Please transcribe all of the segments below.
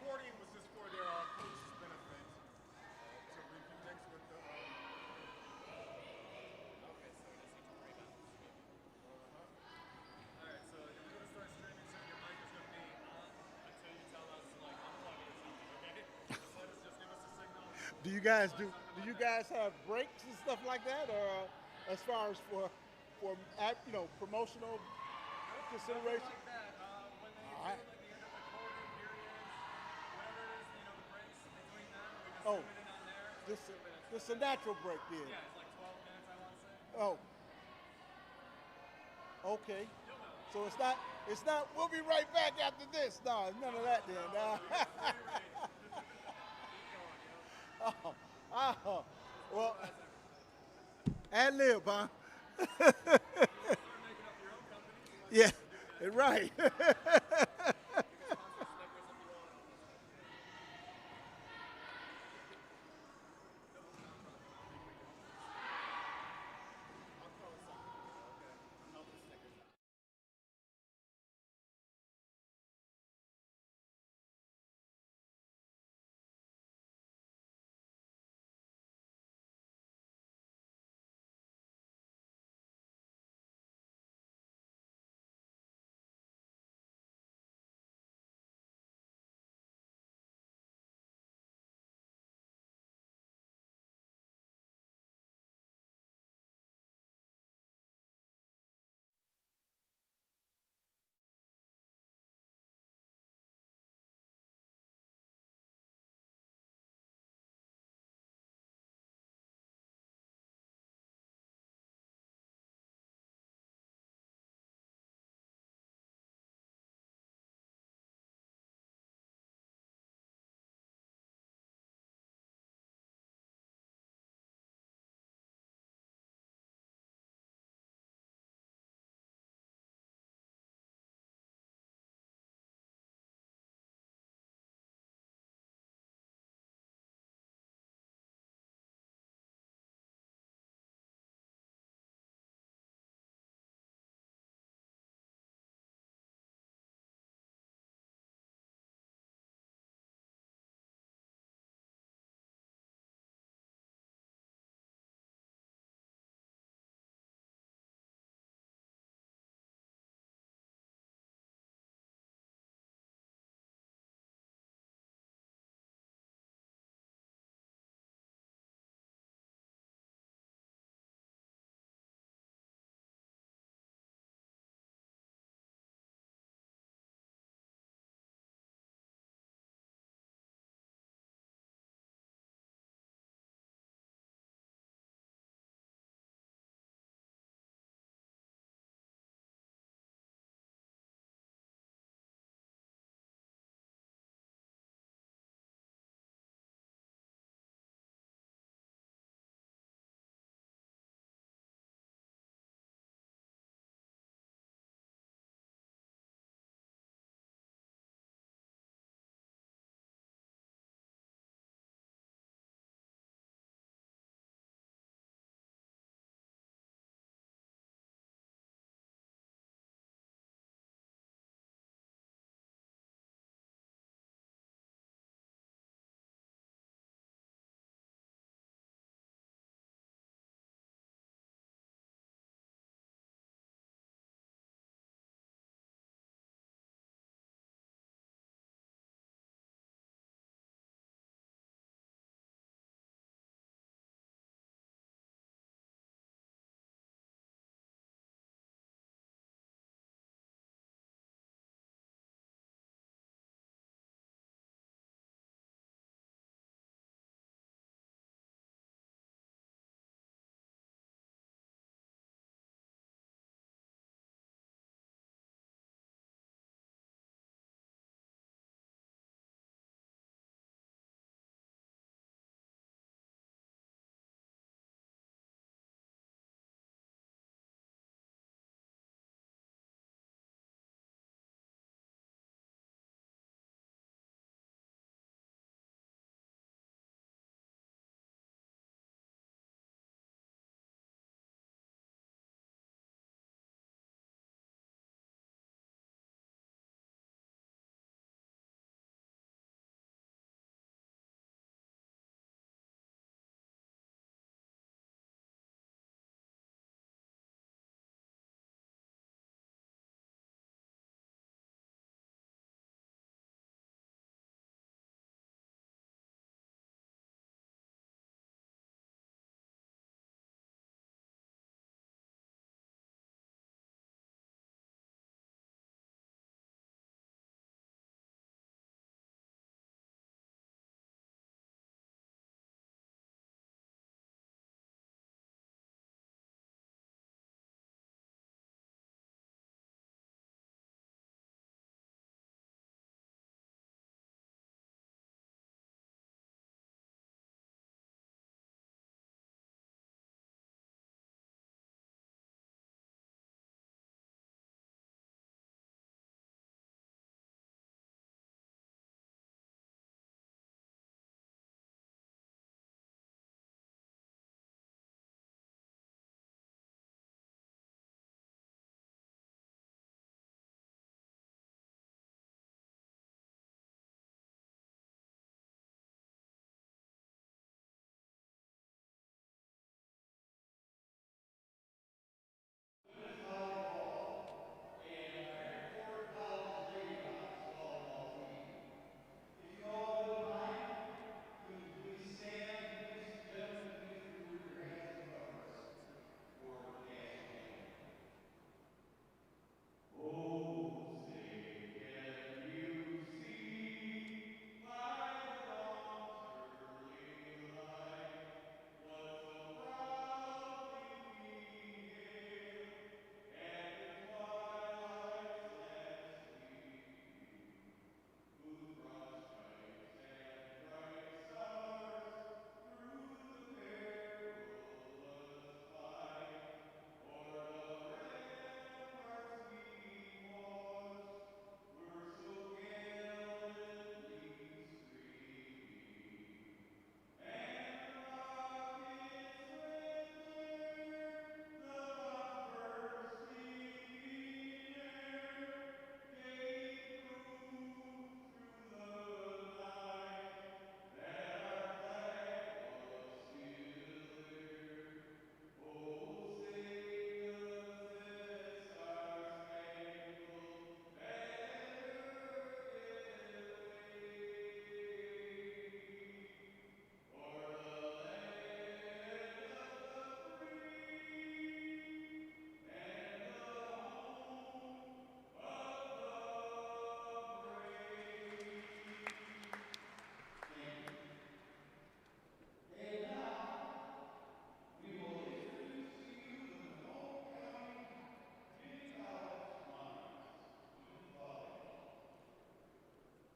recording was just for their coach's benefit to review next with the. Okay, so we just need to rebound this maybe. All right, so you're gonna start streaming soon. Your mic is gonna be on Until you tell us to like unplug it or something, okay? just give us a signal. Do you guys do you guys have breaks and stuff like that, or as far as for promotional consideration? Like that. When they All do right. like the end of the quarter periods, whatever it is, the breaks between them, we just Oh, zoom it in on there. It's this like 2 minutes. this a natural break then. Yeah, it's like 12 minutes, I want to say. Oh, okay. You'll know. So it's not. We'll be right back after this. No, none of that then. No. Oh, oh, well, ad lib, huh? Start making up your own company. Yeah, right.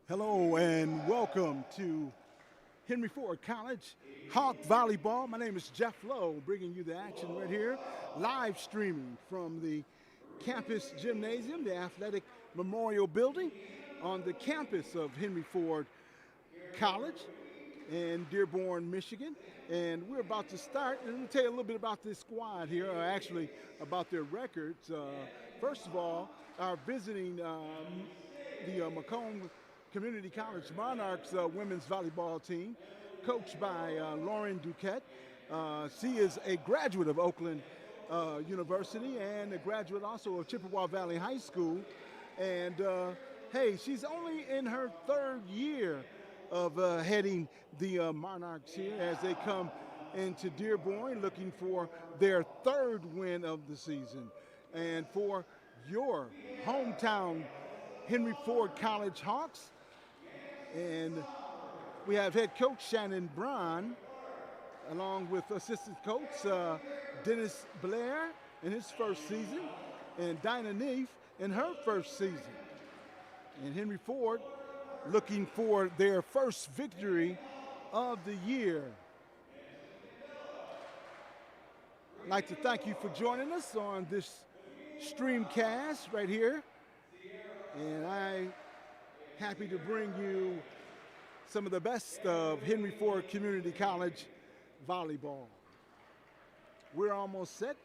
Hello and welcome to Henry Ford College Hawk Volleyball. My name is Jeff Lowe, bringing you the action right here, live streaming from the campus gymnasium, the athletic memorial building on the campus of Henry Ford College in Dearborn, Michigan. And we're about to start, and let me tell you a little bit about this squad here, or actually about their records. First of all, our visiting the Macomb Community College Monarchs women's volleyball team, coached by Lauren Duquette. She is a graduate of Oakland University and a graduate also of Chippewa Valley High School. And hey, she's only in her third year of heading the Monarchs here as they come into Dearborn looking for their third win of the season. And for your hometown Henry Ford College Hawks, and we have head coach Shannon Braun, along with assistant coach Dennis Blair in his first season, and Dinah Neef in her first season. And Henry Ford looking for their first victory of the year. I'd like to thank you for joining us on this streamcast right here. And I'm happy to bring you some of the best of Henry Ford Community College volleyball. We're almost set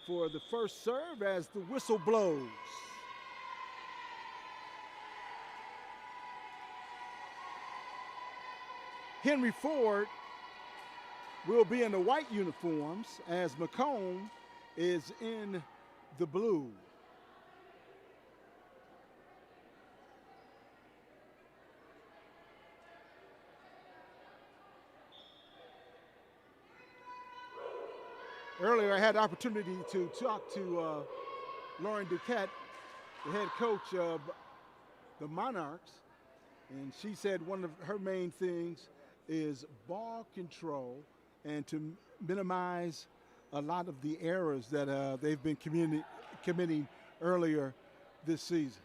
for the first serve as the whistle blows. Henry Ford will be in the white uniforms as Macomb is in the blue. Earlier, I had the opportunity to talk to Lauren Duquette, the head coach of the Monarchs, and she said one of her main things is ball control and to minimize a lot of the errors that they've been committing earlier this season.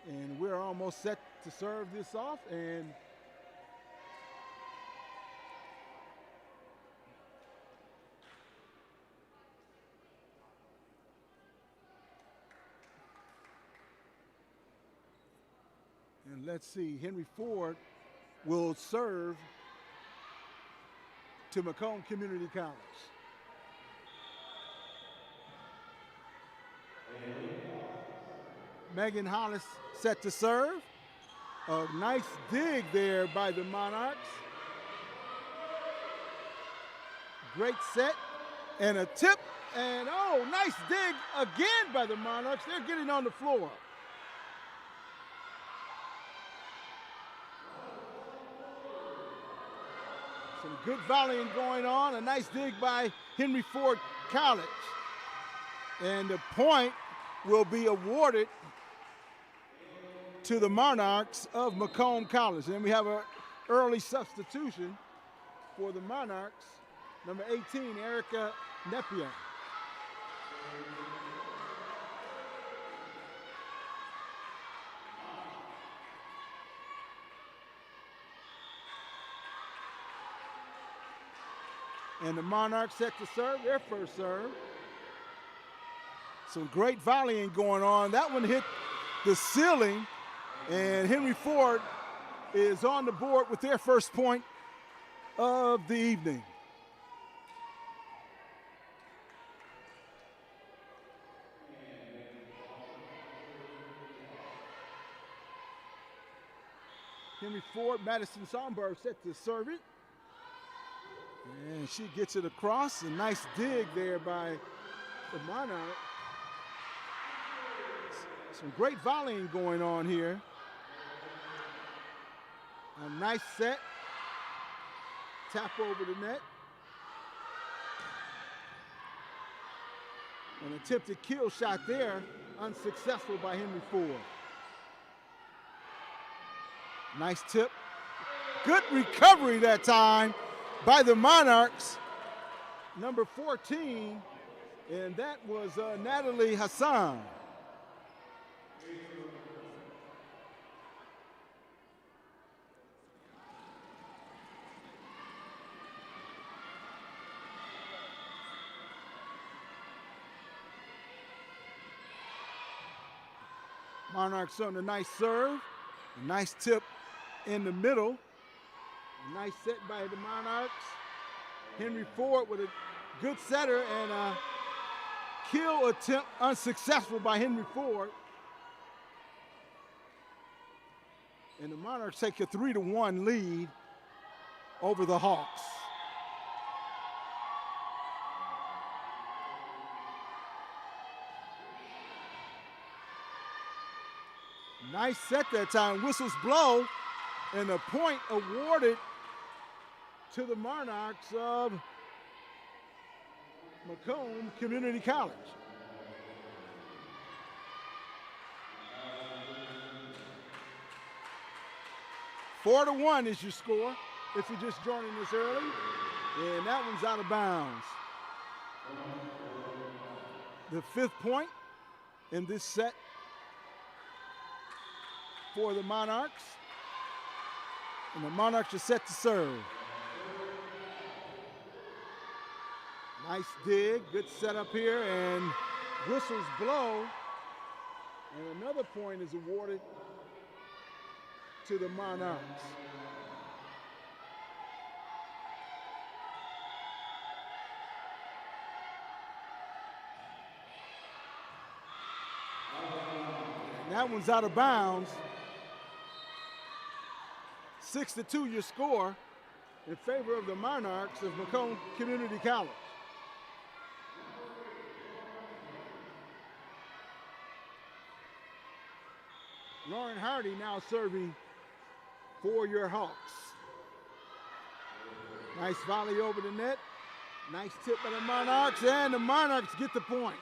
And we're almost set to serve this off, and let's see, Henry Ford will serve to Macomb Community College. Megan Hollis set to serve. A nice dig there by the Monarchs. Great set and a tip, and oh, nice dig again by the Monarchs. They're getting on the floor. Some good volleying going on. A nice dig by Henry Ford College. And the point will be awarded to the Monarchs of Macomb College. And we have an early substitution for the Monarchs, number 18, Erica Nepier. And the Monarchs set to serve their first serve. Some great volleying going on. That one hit the ceiling, and Henry Ford is on the board with their first point of the evening. Henry Ford, Madison Sonberg set to serve it. And she gets it across. A nice dig there by the Monarch. Some great volleying going on here. A nice set. Tap over the net. An attempted kill shot there, unsuccessful by Henry Ford. Nice tip. Good recovery that time by the Monarchs. number 14, and that was Natalie Hassan. Monarchs on a nice serve, a nice tip in the middle. A nice set by the Monarchs. Henry Ford with a good setter and a kill attempt unsuccessful by Henry Ford. And the Monarchs take a 3-1 lead over the Hawks. Nice set that time. Whistles blow, and a point awarded to the Monarchs of Macomb Community College. Four to 1 is your score if you're just joining us early. And that one's out of bounds. The 5th point in this set for the Monarchs. And the Monarchs are set to serve. Nice dig, good setup here, and whistles blow. And another point is awarded to the Monarchs. And that one's out of bounds. 6-2 your score in favor of the Monarchs of Macomb Community College. Lauren Hardy now serving for your Hawks. Nice volley over the net. Nice tip by the Monarchs, and the Monarchs get the point.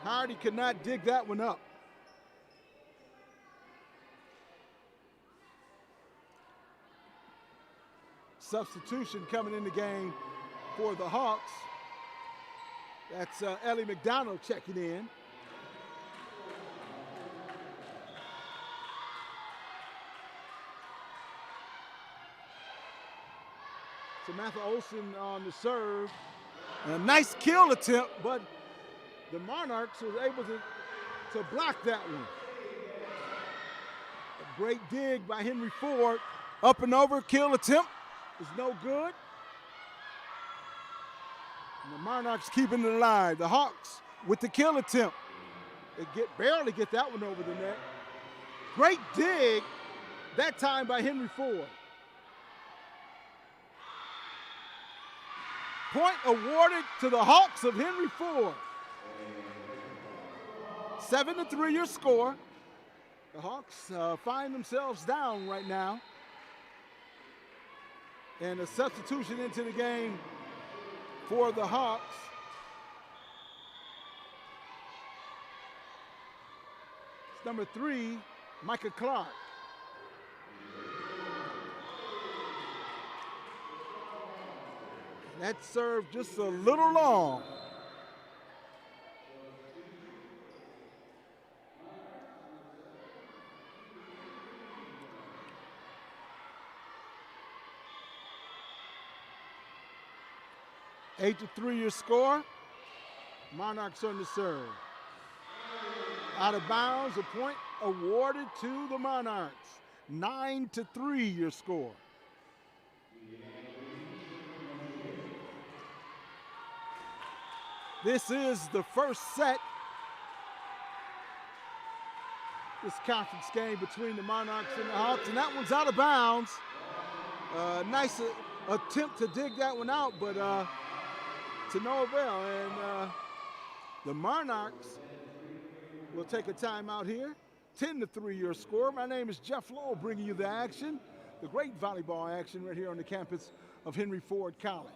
Hardy could not dig that one up. Substitution coming in the game for the Hawks. That's Ellie McDonald checking in. Samantha Olsen on the serve. And a nice kill attempt, but the Monarchs was able to block that one. A great dig by Henry Ford. Up and over, kill attempt is no good. And the Monarchs keeping it alive. The Hawks with the kill attempt. They barely get that one over the net. Great dig, that time by Henry Ford. Point awarded to the Hawks of Henry Ford. 7-3 your score. The Hawks find themselves down right now. And a substitution into the game for the Hawks. It's number 3, Micah Clark. That served just a little long. Eight to 3 your score. Monarchs on the serve. Out of bounds, a point awarded to the Monarchs. 9-3 your score. This is the first set. This conference game between the Monarchs and the Hawks, and that one's out of bounds. Nice attempt to dig that one out, but to no avail. And the Monarchs will take a timeout here. 10-3 your score. My name is Jeff Lowe, bringing you the action, the great volleyball action right here on the campus of Henry Ford College.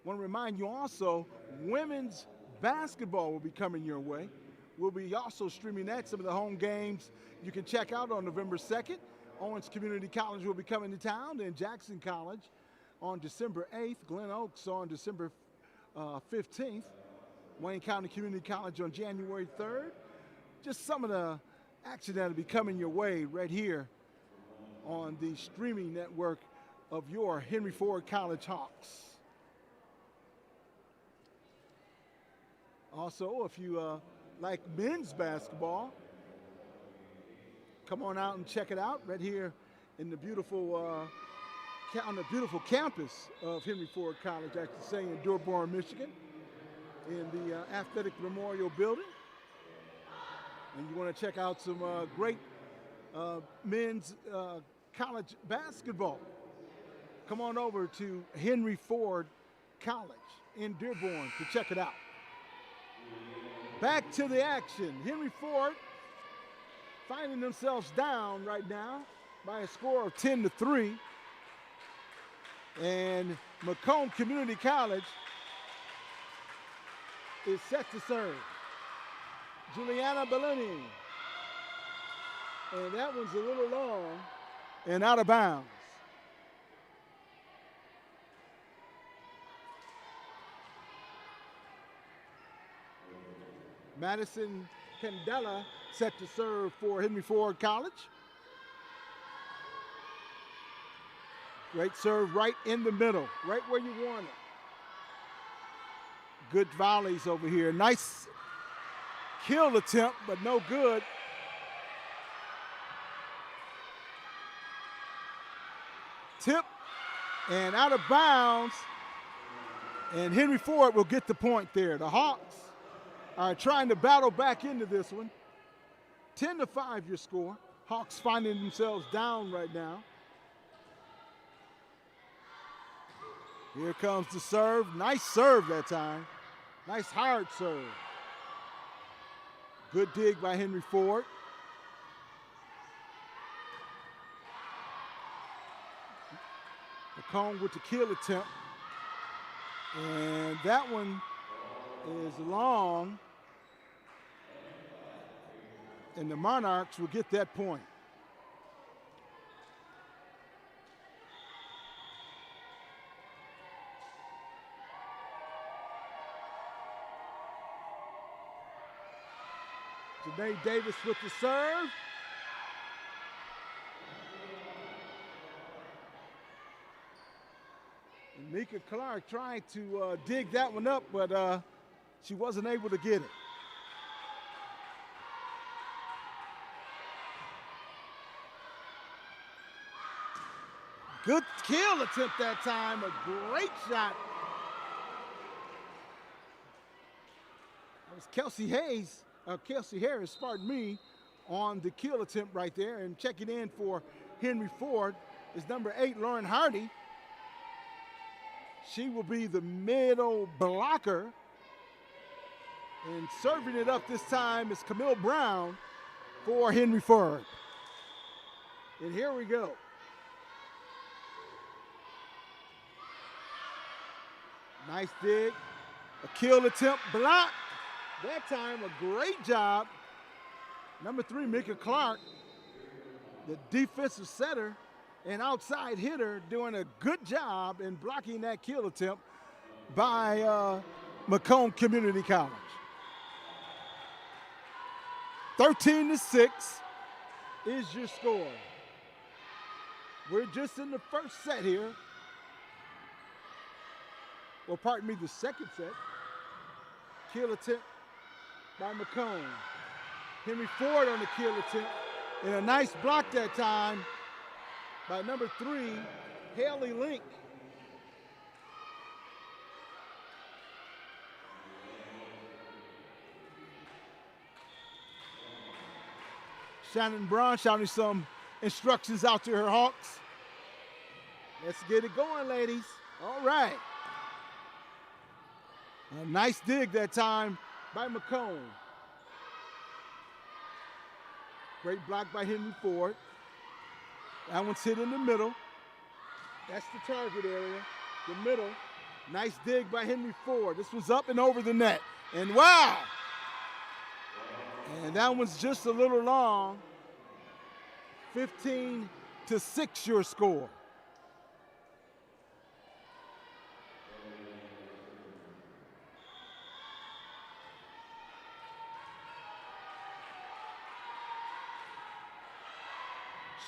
I want to remind you also, women's basketball will be coming your way. We'll be also streaming that, some of the home games you can check out on November 2nd. Owens Community College will be coming to town, and Jackson College on December 8th, Glen Oaks on December 15th, Wayne County Community College on January 3rd. Just some of the action that'll be coming your way right here on the streaming network of your Henry Ford College Hawks. Also, if you like men's basketball, come on out and check it out right here in the beautiful, on the beautiful campus of Henry Ford College, I should say, in Dearborn, Michigan, in the Athletic Memorial Building. And you want to check out some great men's college basketball, come on over to Henry Ford College in Dearborn to check it out. Back to the action. Henry Ford finding themselves down right now by a score of 10-3. And Macomb Community College is set to serve. Juliana Bellini. And that one's a little long and out of bounds. Madison Candela set to serve for Henry Ford College. Great serve right in the middle, right where you want it. Good volleys over here. Nice kill attempt, but no good. Tip and out of bounds. And Henry Ford will get the point there. The Hawks are trying to battle back into this one. 10-5 your score. Hawks finding themselves down right now. Here comes the serve. Nice serve that time. Nice hard serve. Good dig by Henry Ford. Macomb with the kill attempt. And that one is long. And the Monarchs will get that point. Janae Davis with the serve. And Mika Clark trying to dig that one up, but she wasn't able to get it. Good kill attempt that time, a great shot. That was Kelsey Harris, pardon me, on the kill attempt right there. And checking in for Henry Ford is number 8, Lauren Hardy. She will be the middle blocker. And serving it up this time is Camille Brown for Henry Ford. And here we go. Nice dig, a kill attempt blocked. That time, a great job. Number 3, Mika Clark, the defensive setter and outside hitter, doing a good job in blocking that kill attempt by Macomb Community College. 13-6 is your score. We're just in the first set here. Well, pardon me, the second set. Kill attempt by Macomb. Henry Ford on the kill attempt. And a nice block that time by number 3, Haley Link. Shannon Braun shouting some instructions out to her Hawks. Let's get it going, ladies. All right. A nice dig that time by Macomb. Great block by Henry Ford. That one's hit in the middle. That's the target area, the middle. Nice dig by Henry Ford. This one's up and over the net. And wow! And that one's just a little long. 15-6 your score.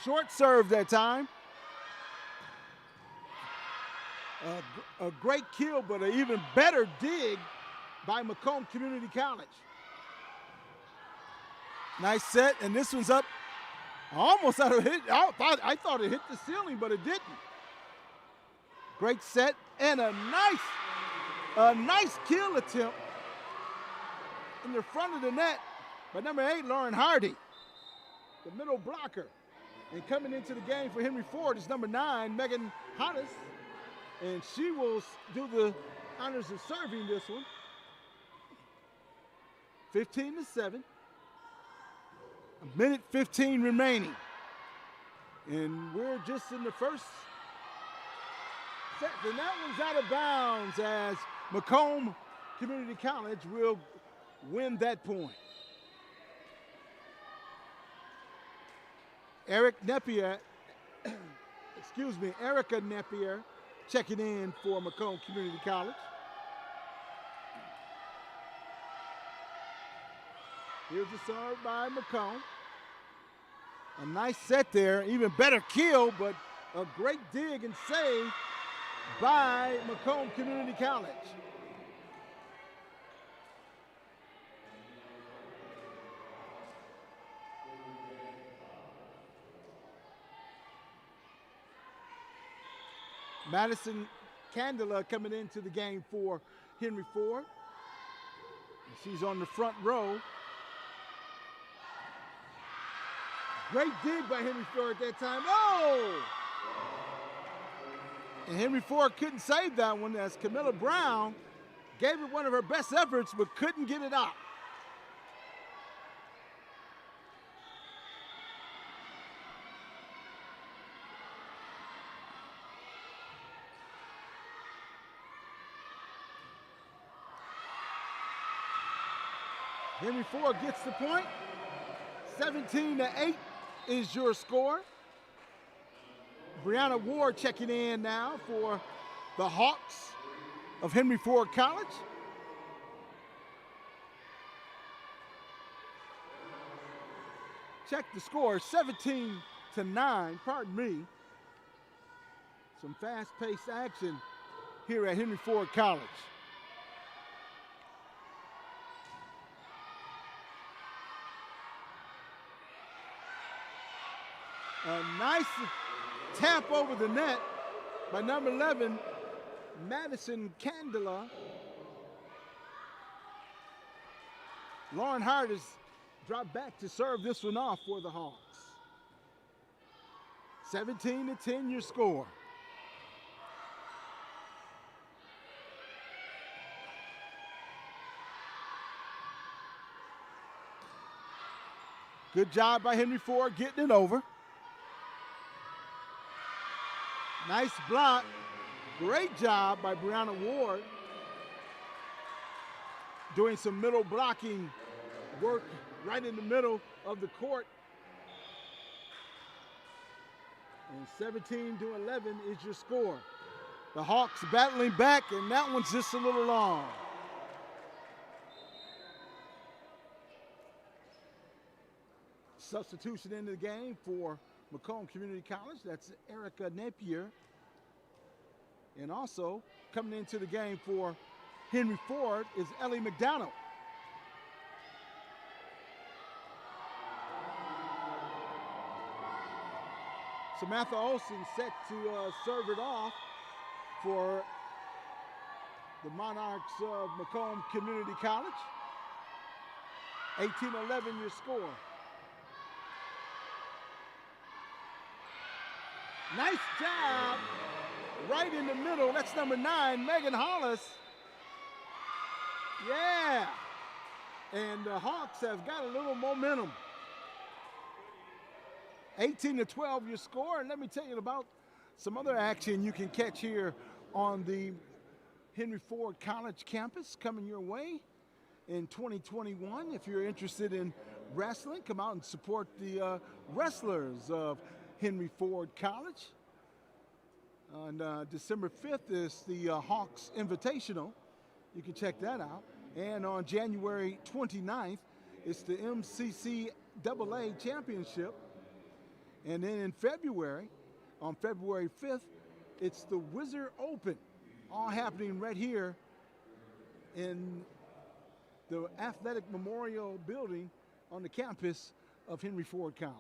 Short serve that time. A great kill, but an even better dig by Macomb Community College. Nice set, and this one's up almost out of hit. I thought it hit the ceiling, but it didn't. Great set and a nice kill attempt in the front of the net by number 8, Lauren Hardy, the middle blocker. And coming into the game for Henry Ford is number 9, Megan Hodges, and she will do the honors of serving this one. 15-7. A minute 15 remaining. And we're just in the first set. And that one's out of bounds as Macomb Community College will win that point. Erica Napier checking in for Macomb Community College. Here's the serve by Macomb. A nice set there, even better kill, but a great dig and save by Macomb Community College. Madison Candela coming into the game for Henry Ford. She's on the front row. Great dig by Henry Ford at that time. Oh! And Henry Ford couldn't save that one as Camilla Brown gave it one of her best efforts but couldn't get it out. Henry Ford gets the point. 17-8 is your score. Brianna Ward checking in now for the Hawks of Henry Ford College. Check the score, 17-9, pardon me. Some fast-paced action here at Henry Ford College. A nice tap over the net by number 11, Madison Candela. Lauren Hart has dropped back to serve this one off for the Hawks. 17-10 your score. Good job by Henry Ford getting it over. Nice block. Great job by Brianna Ward doing some middle blocking work right in the middle of the court. And 17-11 is your score. The Hawks battling back, and that one's just a little long. Substitution into the game for Macomb Community College. That's Erica Napier. And also coming into the game for Henry Ford is Ellie McDonald. Samantha Olsen set to serve it off for the Monarchs of Macomb Community College. 18-11 your score. Nice job right in the middle. That's number 9, Megan Hollis. Yeah. And the Hawks have got a little momentum. 18-12 your score. And let me tell you about some other action you can catch here on the Henry Ford College campus coming your way in 2021. If you're interested in wrestling, come out and support the wrestlers of Henry Ford College. On December 5th is the Hawks Invitational. You can check that out. And on January 29th, it's the MCC AA Championship. And then in February, on February 5th, it's the Wizard Open, all happening right here in the Athletic Memorial Building on the campus of Henry Ford College.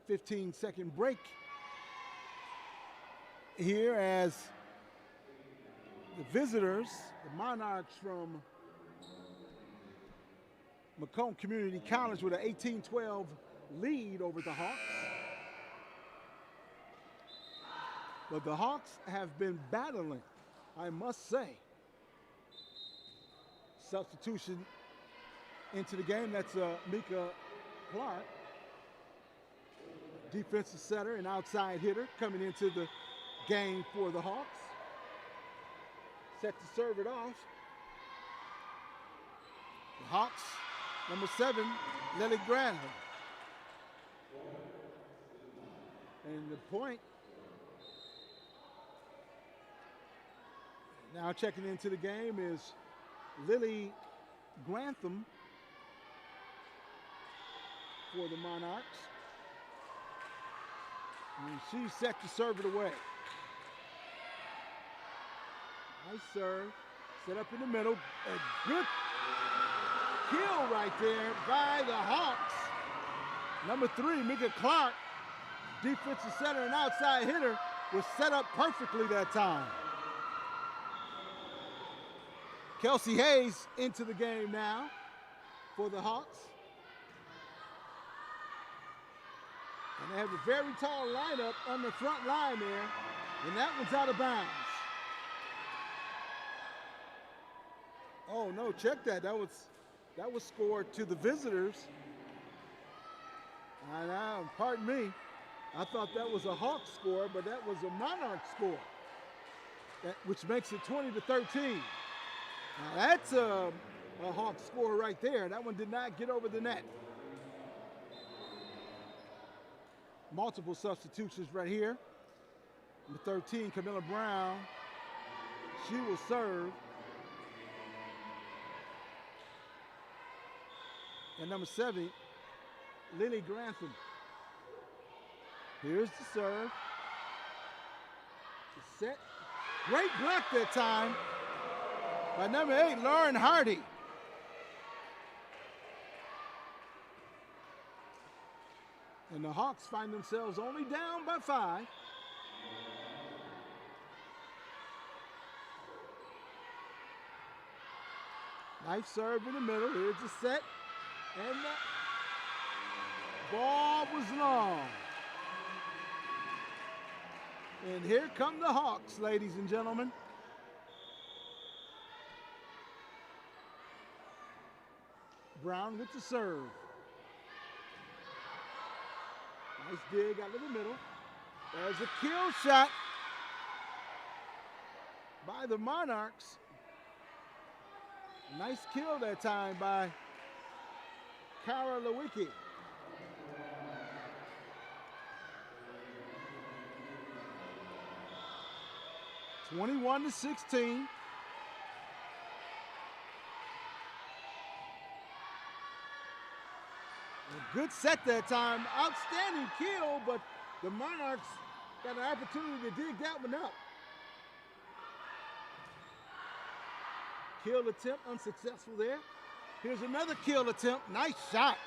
"15-second break here as the visitors, the Monarchs from Macomb Community College, with an 18-12 lead over the Hawks. But the Hawks have been battling, I must say. Substitution into the game, that's Mika Clark. Defensive setter and outside hitter coming into the game for the Hawks. Set to serve it off. The Hawks, number 7, Lily Grantham. And the point, now checking into the game, is Lily Grantham for the Monarchs. And she's set to serve it away. Nice serve, set up in the middle. A good kill right there by the Hawks. Number 3, Mika Clark, defensive center and outside hitter, was set up perfectly that time. Kelsey Hayes into the game now for the Hawks. And they have a very tall lineup on the front line there, and that one's out of bounds. Oh no, check that. That was scored to the visitors. Pardon me. I thought that was a Hawks score, but that was a Monarch score, which makes it 20-13. Now that's a Hawks score right there. That one did not get over the net. Multiple substitutions right here. Number 13, Camilla Brown. She will serve. And number 7, Lily Grantham. Here's the serve. The set. Great block that time by number 8, Lauren Hardy. And the Hawks find themselves only down by 5. Nice serve in the middle. Here's the set. And the ball was long. And here come the Hawks, ladies and gentlemen. Brown with the serve. Nice dig out of the middle. There's a kill shot by the Monarchs. Nice kill that time by Kara Lewicki. (21-16). A good set that time. Outstanding kill, but the Monarchs got an opportunity to dig that one up. Kill attempt unsuccessful there. Here's another kill attempt. Nice shot.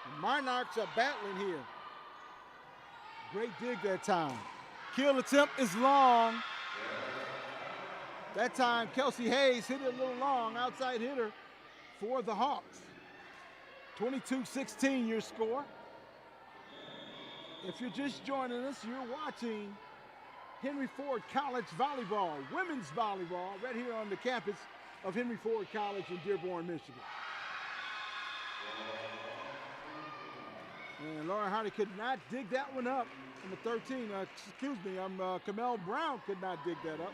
The Monarchs are battling here. Great dig that time. Kill attempt is long. That time, Kelsey Hayes hit it a little long. Outside hitter for the Hawks. 22-16 your score. If you're just joining us, you're watching Henry Ford College volleyball, women's volleyball, right here on the campus of Henry Ford College in Dearborn, Michigan. And Laura Hardy could not dig that one up. Number 13, Camille Brown could not dig that up.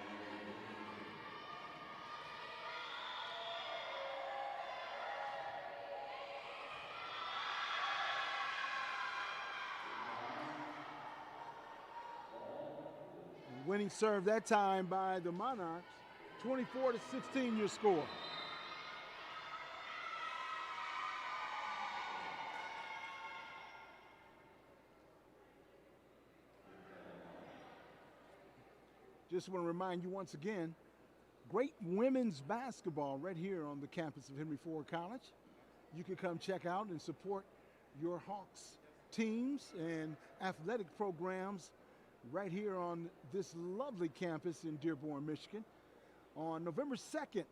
Winning serve that time by the Monarchs. 24-16 your score. Just want to remind you once again, great women's basketball right here on the campus of Henry Ford College. You can come check out and support your Hawks teams and athletic programs right here on this lovely campus in Dearborn, Michigan. On November 2nd,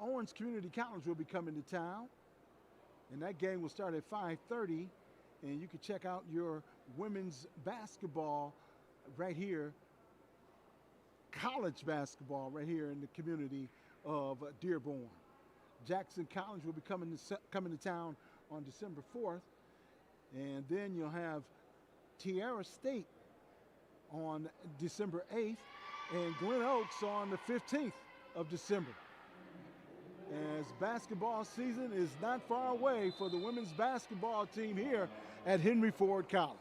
Owens Community College will be coming to town, and that game will start at 5:30, and you can check out your women's basketball right here, college basketball right here in the community of Dearborn. Jackson College will be coming to town on December 4th, and then you'll have Tierra State on December 8th and Glen Oaks on the 15th of December. As basketball season is not far away for the women's basketball team here at Henry Ford College.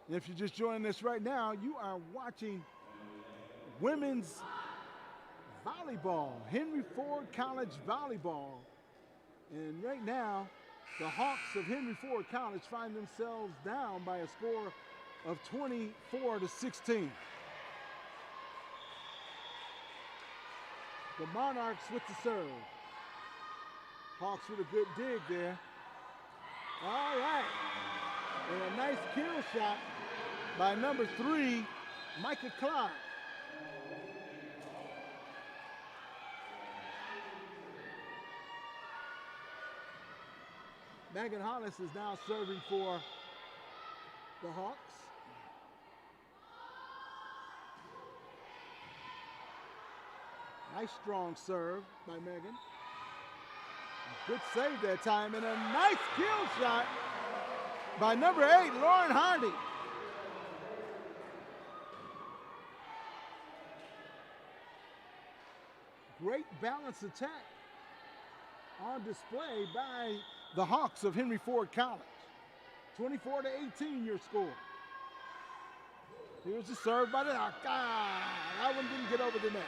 And if you're just joining us right now, you are watching women's volleyball, Henry Ford College volleyball. And right now, the Hawks of Henry Ford College find themselves down by a score of 24-16. The Monarchs with the serve. Hawks with a good dig there. All right. And a nice kill shot by number 3, Micah Clark. Megan Hollis is now serving for the Hawks. Nice strong serve by Megan. Good save that time, and a nice kill shot by number 8, Lauren Hardy. Great balance attack on display by the Hawks of Henry Ford College. 24-18 your score. Here's the serve by the Hawks. That one didn't get over the net.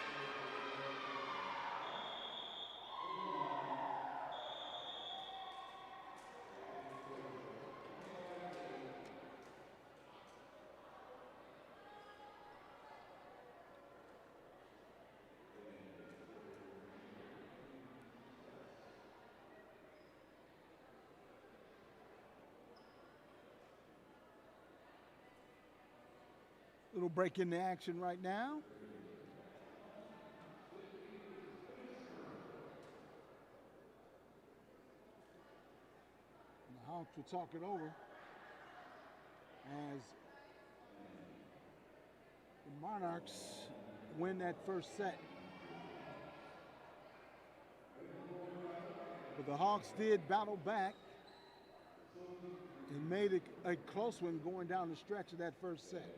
Little break in the action right now. The Hawks will talk it over as the Monarchs win that first set. But the Hawks did battle back and made it a close one going down the stretch of that first set.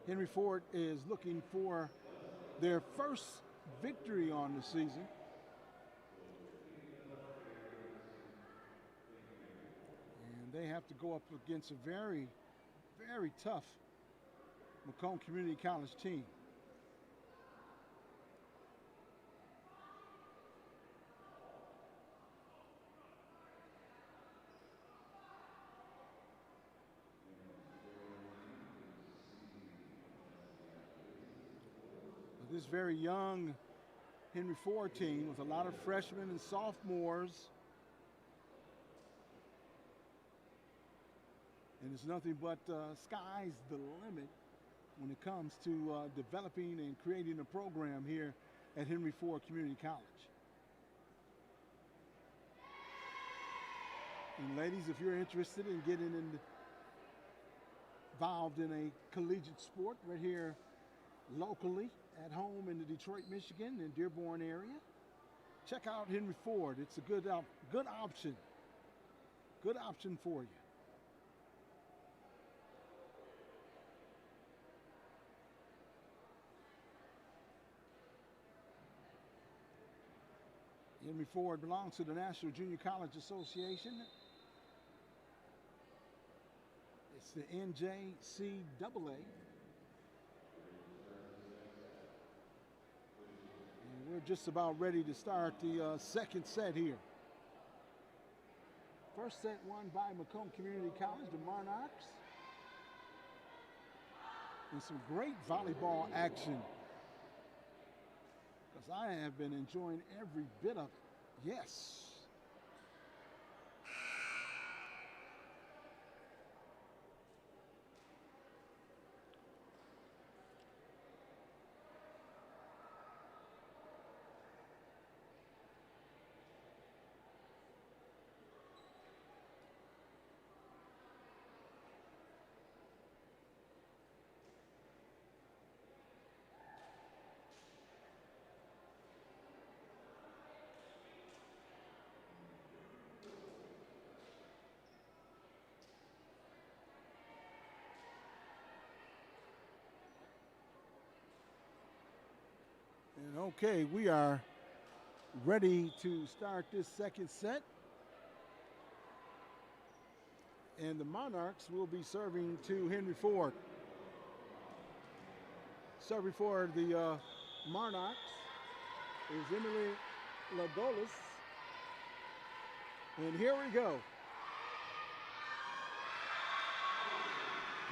Henry Ford is looking for their first victory on the season. And they have to go up against a very, very tough Macomb Community College team. This very young Henry Ford team with a lot of freshmen and sophomores. And it's nothing but sky's the limit when it comes to developing and creating a program here at Henry Ford Community College. And ladies, if you're interested in getting involved in a collegiate sport right here locally at home in the Detroit, Michigan, and Dearborn area, check out Henry Ford. It's a good option. Good option for you. Henry Ford belongs to the National Junior College Association. It's the NJCAA. And we're just about ready to start the second set here. First set won by Macomb Community College, the Monarchs. And some great volleyball action, because I have been enjoying every bit of it. Yes. And okay, we are ready to start this second set. And the Monarchs will be serving to Henry Ford. Serving for the Monarchs is Emily Lagolis. And here we go.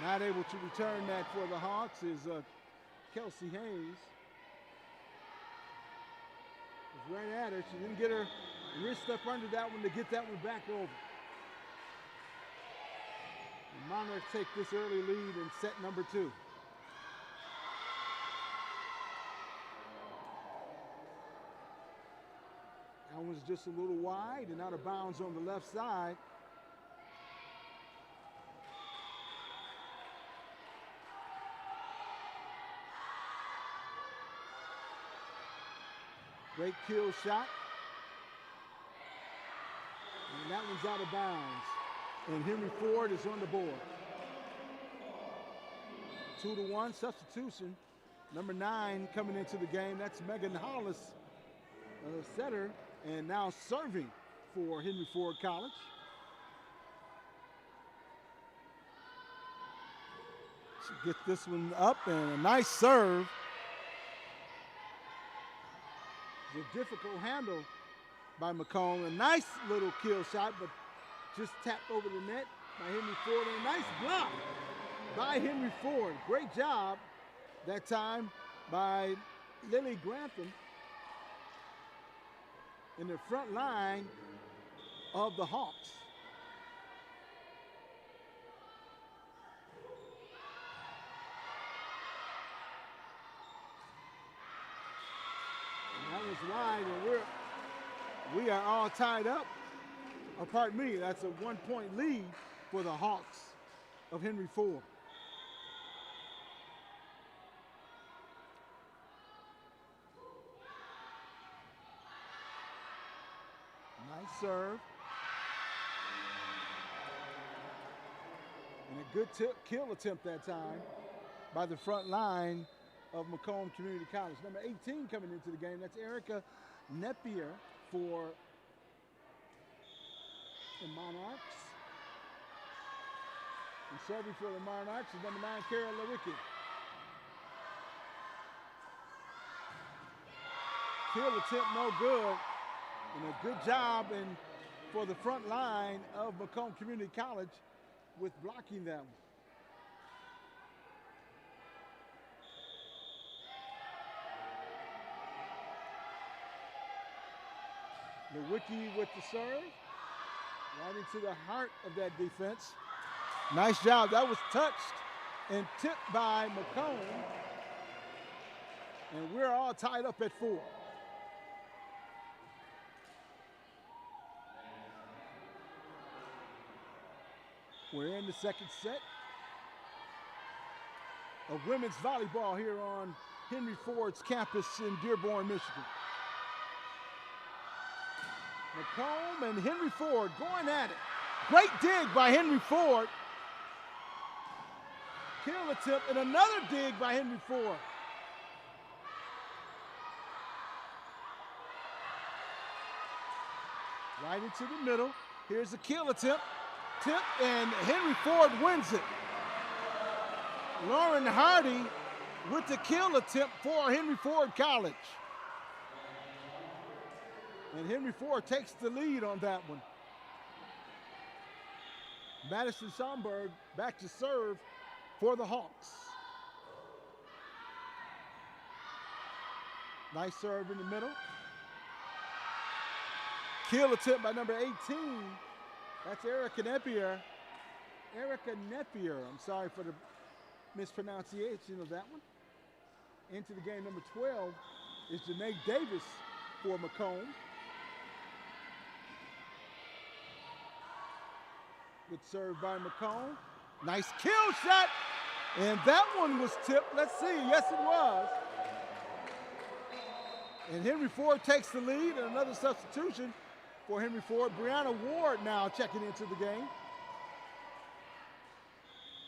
Not able to return that for the Hawks is Kelsey Hayes. Was right at her. She didn't get her wrist up under that one to get that one back over. The Monarchs take this early lead in set number 2. That one's just a little wide and out of bounds on the left side. Great kill shot. And that one's out of bounds. And Henry Ford is on the board. 2-1 substitution. Number 9 coming into the game. That's Megan Hollis, setter, and now serving for Henry Ford College. She gets this one up, and a nice serve. A difficult handle by Macomb. A nice little kill shot, but just tapped over the net by Henry Ford. And a nice block by Henry Ford. Great job that time by Lily Grantham in the front line of the Hawks. Wide, and we are all tied up. Or pardon me, that's a 1-point lead for the Hawks of Henry Ford. Nice serve. And a good kill attempt that time by the front line of Macomb Community College. Number 18 coming into the game, that's Erica Nepier for the Monarchs. And serving for the Monarchs is number 9, Carol Lewicki. Kill attempt no good. And a good job for the front line of Macomb Community College with blocking that one. Lewicki with the serve, right into the heart of that defense. Nice job. That was touched and tipped by Macomb. And we're all tied up at 4. We're in the second set of women's volleyball here on Henry Ford's campus in Dearborn, Michigan. Macomb and Henry Ford going at it. Great dig by Henry Ford. Kill attempt and another dig by Henry Ford. Right into the middle. Here's a kill attempt. And Henry Ford wins it. Lauren Hardy with the kill attempt for Henry Ford College. And Henry Ford takes the lead on that one. Madison Schomburg back to serve for the Hawks. Nice serve in the middle. Kill attempt by number 18. That's Erica Napier. I'm sorry for the mispronunciation of that one. Into the game, number 12 is Janae Davis for Macomb. Good serve by Macomb. Nice kill shot. And that one was tipped. Let's see. Yes, it was. And Henry Ford takes the lead, and another substitution for Henry Ford. Brianna Ward now checking into the game.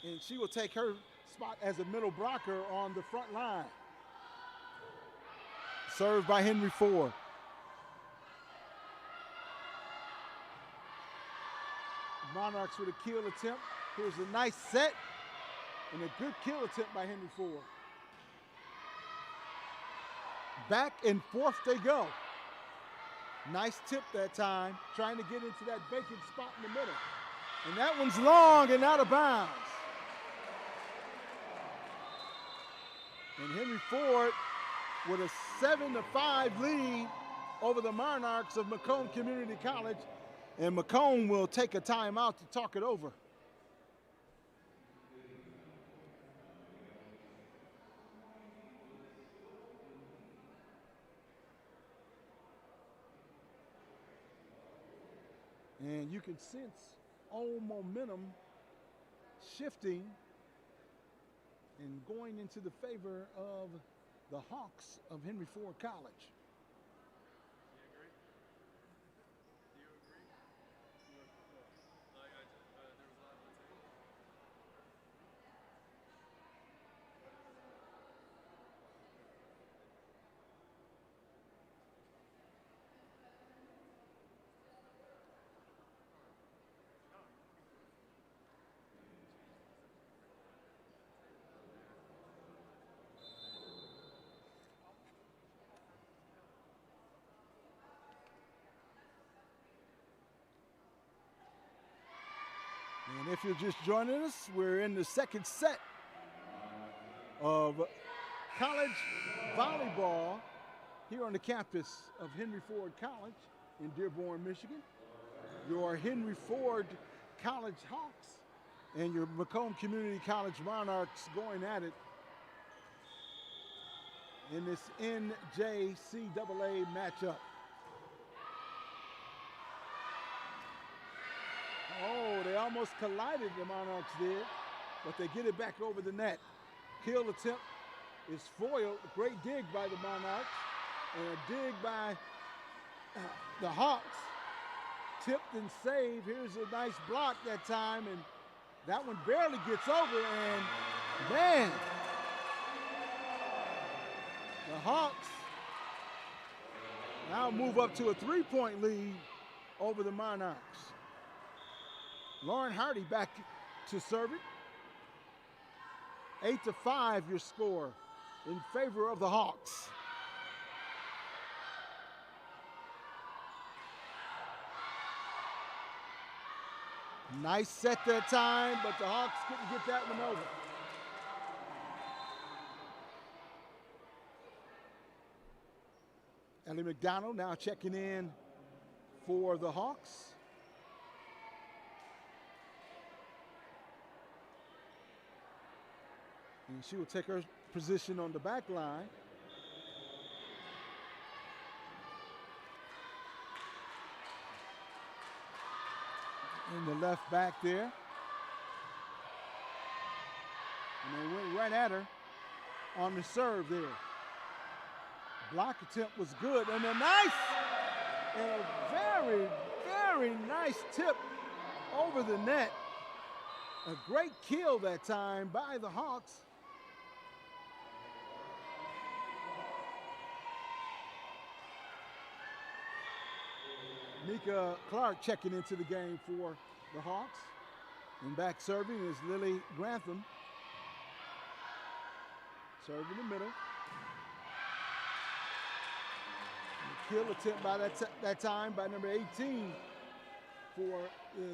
And she will take her spot as a middle blocker on the front line. Served by Henry Ford. Monarchs with a kill attempt. Here's a nice set and a good kill attempt by Henry Ford. Back and forth they go. Nice tip that time, trying to get into that vacant spot in the middle. And that one's long and out of bounds. And Henry Ford with a 7-5 lead over the Monarchs of Macomb Community College. And Macomb will take a timeout to talk it over. And you can sense all momentum shifting and going into the favor of the Hawks of Henry Ford College. And if you're just joining us, we're in the second set of college volleyball here on the campus of Henry Ford College in Dearborn, Michigan. Your Henry Ford College Hawks and your Macomb Community College Monarchs going at it in this NJCAA matchup. Oh, they almost collided, the Monarchs did, but they get it back over the net. Kill attempt is foiled. Great dig by the Monarchs and a dig by the Hawks. Tipped and saved. Here's a nice block that time, and that one barely gets over, and man, the Hawks now move up to a 3-point lead over the Monarchs. Lauren Hardy back to serve it. 8-5 your score in favor of the Hawks. Nice set that time, but the Hawks couldn't get that one over. Ellie McDonald now checking in for the Hawks. And she will take her position on the back line. In the left back there. And they went right at her on the serve there. Block attempt was good, and a nice, and a very, very nice tip over the net. A great kill that time by the Hawks. Nika Clark checking into the game for the Hawks. And back serving is Lily Grantham. Serve in the middle. And the kill attempt by that time by number 18 for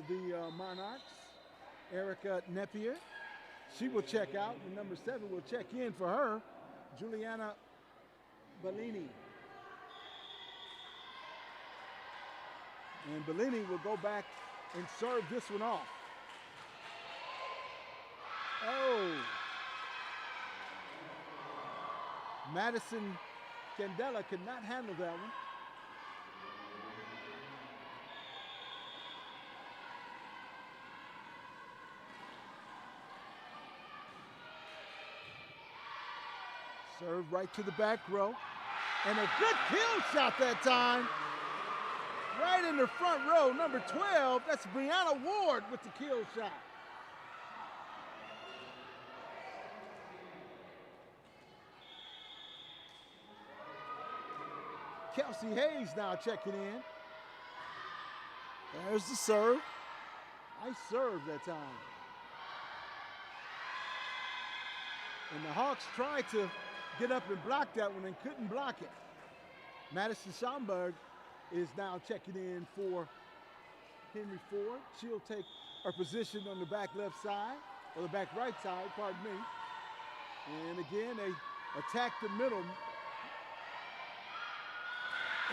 the Monarchs, Erica Nepier. She will check out, and number 7 will check in for her, Juliana Bellini. And Bellini will go back and serve this one off. Oh. Madison Candela could not handle that one. Serve right to the back row. And a good kill shot that time. Right in the front row, number 12, that's Brianna Ward with the kill shot. Kelsey Hayes now checking in. There's the serve. Nice serve that time. And the Hawks tried to get up and block that one and couldn't block it. Madison Schomburg is now checking in for Henry Ford. She'll take her position on the back left side, or the back right side, pardon me. And again, they attack the middle.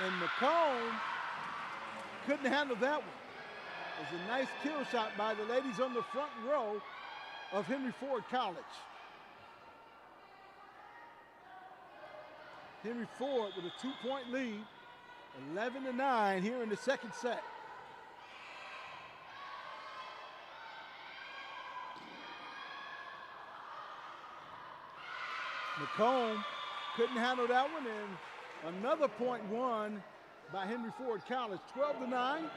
And Macomb couldn't handle that one. It was a nice kill shot by the ladies on the front row of Henry Ford College. Henry Ford with a 2-point lead, 11-9 here in the second set. Macomb couldn't handle that one, and another point won by Henry Ford College, 12-9.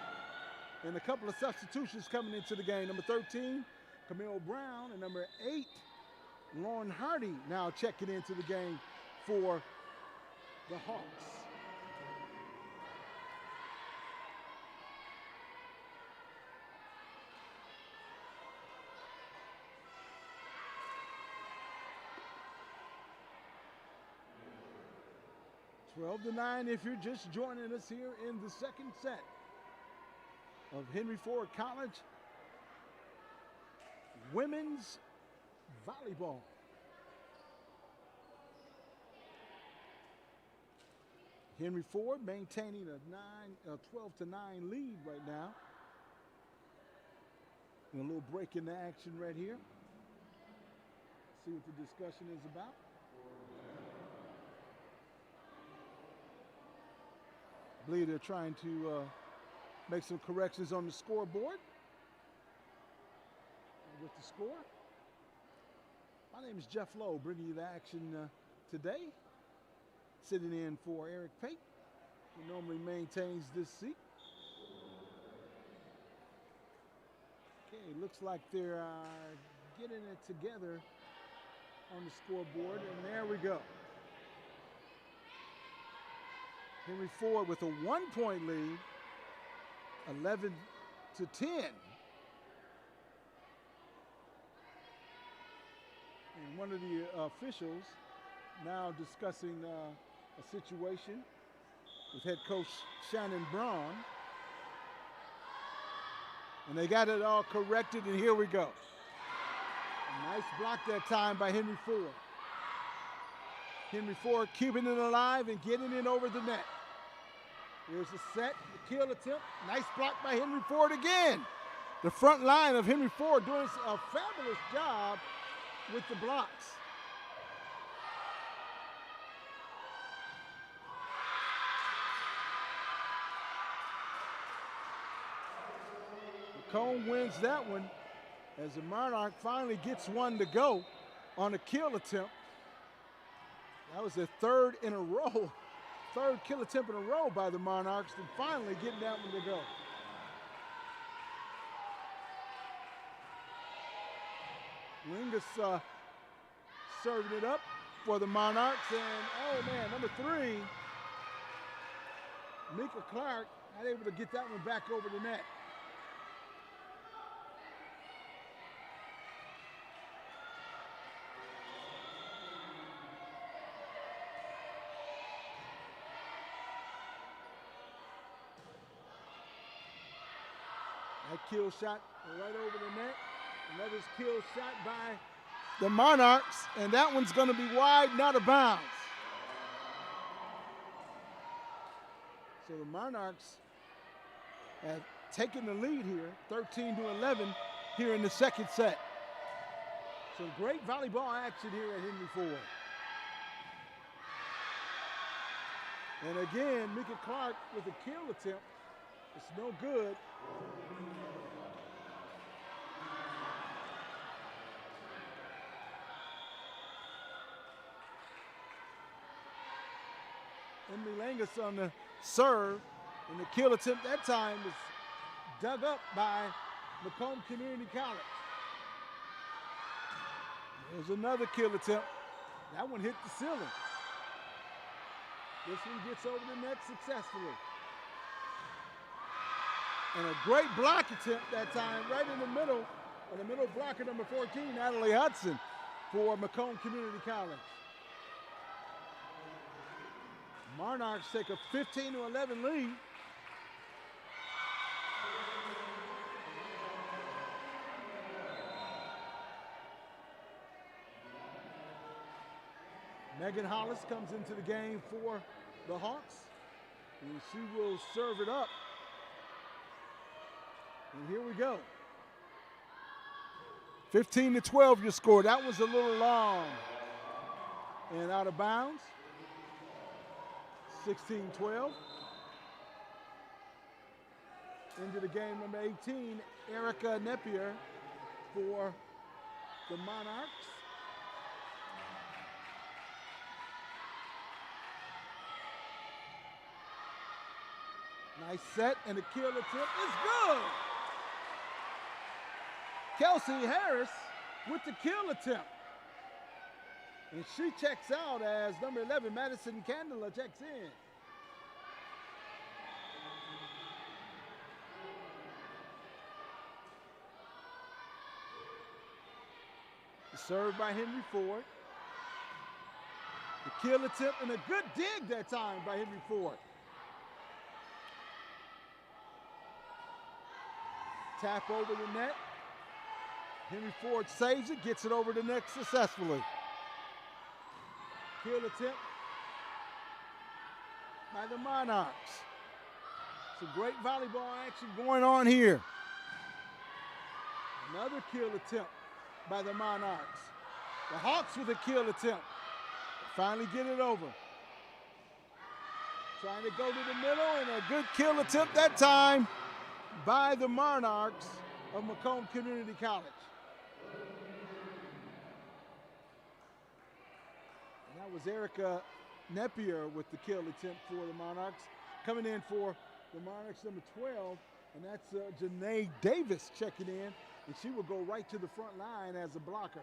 And a couple of substitutions coming into the game. Number 13, Camille Brown, and number 8, Lauren Hardy now checking into the game for the Hawks. Twelve to 9 if you're just joining us here in the second set of Henry Ford College women's volleyball. Henry Ford maintaining a 12-9 lead right now. And a little break in the action right here. See what the discussion is about. I believe they're trying to make some corrections on the scoreboard with the score. My name is Jeff Lowe, bringing you the action today. Sitting in for Eric Pate, who normally maintains this seat. Okay, looks like they're getting it together on the scoreboard, and there we go. Henry Ford with a 1-point lead, 11-10. And one of the officials now discussing a situation with head coach Shannon Braun. And they got it all corrected, and here we go. A nice block that time by Henry Ford. Henry Ford keeping it alive and getting it over the net. Here's the set, the kill attempt. Nice block by Henry Ford again. The front line of Henry Ford doing a fabulous job with the blocks. Macomb wins that one as the Monarch finally gets one to go on a kill attempt. That was their third in a row third kill attempt in a row by the Monarchs, and finally getting that one to go. Lingus serving it up for the Monarchs, and oh man, number 3, Mika Clark, not able to get that one back over the net. That kill shot right over the net. Another kill shot by the Monarchs, and that one's going to be wide and out of bounds. So the Monarchs have taken the lead here, 13-11 here in the second set. So great volleyball action here at Henry Ford. And again, Mika Clark with a kill attempt. It's no good. Emily Langus on the serve, and the kill attempt that time was dug up by Macomb Community College. There's another kill attempt. That one hit the ceiling. This one gets over the net successfully. And a great block attempt that time, right in the middle, on the middle blocker, number 14, Natalie Hudson, for Macomb Community College. Monarchs take a 15-11 lead. Megan Hollis comes into the game for the Hawks, and she will serve it up. And here we go. 15-12 your score. That was a little long and out of bounds. 16-12. Into the game, number 18, Erica Napier for the Monarchs. Nice set, and the kill attempt is good. Kelsey Harris with the kill attempt. And she checks out as number 11, Madison Candela, checks in. Served by Henry Ford. The kill attempt and a good dig that time by Henry Ford. Tap over the net. Henry Ford saves it, gets it over the net successfully. Kill attempt by the Monarchs. Some great volleyball action going on here. Another kill attempt by the Monarchs. The Hawks with a kill attempt. Finally get it over. Trying to go to the middle, and a good kill attempt that time by the Monarchs of Macomb Community College. And that was Erica Napier with the kill attempt for the Monarchs. Coming in for the Monarchs, number 12, and that's Janae Davis checking in, and she will go right to the front line as a blocker.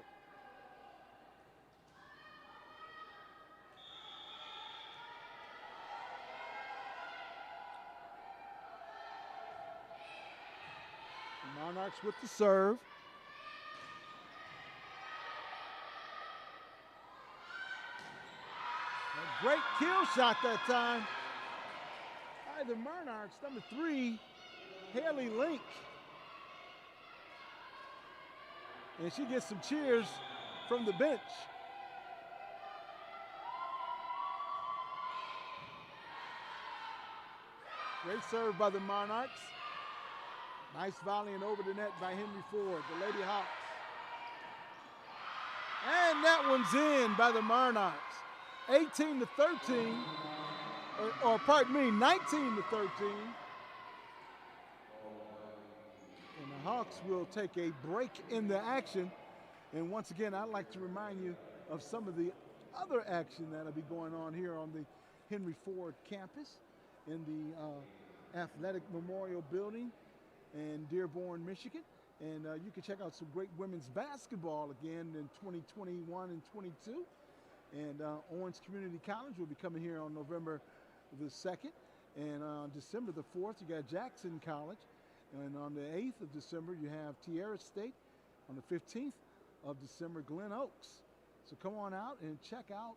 Monarchs with the serve. A great kill shot that time by the Monarchs, number 3, Haley Link. And she gets some cheers from the bench. Great serve by the Monarchs. Nice volleying over the net by Henry Ford, the Lady Hawks. And that one's in by the Monarchs. 18-13, or pardon me, 19-13. And the Hawks will take a break in the action. And once again, I'd like to remind you of some of the other action that'll be going on here on the Henry Ford campus in the Athletic Memorial Building in Dearborn, Michigan. And you can check out some great women's basketball again in 2021 and 22. And Owens Community College will be coming here on November the 2nd. And on December the 4th, you got Jackson College. And on the 8th of December, you have Tierra State. On the 15th of December, Glen Oaks. So come on out and check out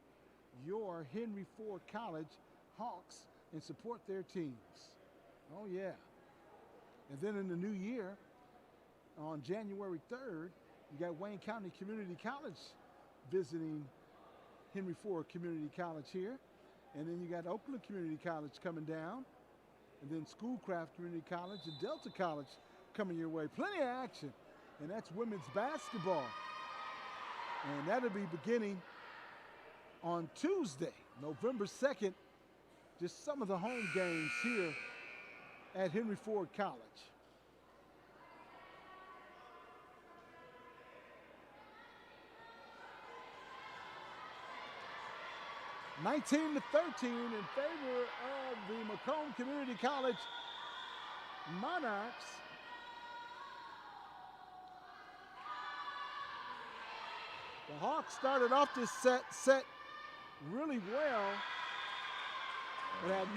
your Henry Ford College Hawks and support their teams. Oh, yeah. And then in the new year, on January 3rd, you got Wayne County Community College visiting Henry Ford Community College here. And then you got Oakland Community College coming down. And then Schoolcraft Community College and Delta College coming your way. Plenty of action. And that's women's basketball. And that'll be beginning on Tuesday, November 2nd. Just some of the home games here at Henry Ford College. (19-13) in favor of the Macomb Community College Monarchs. The Hawks started off this set really well, but have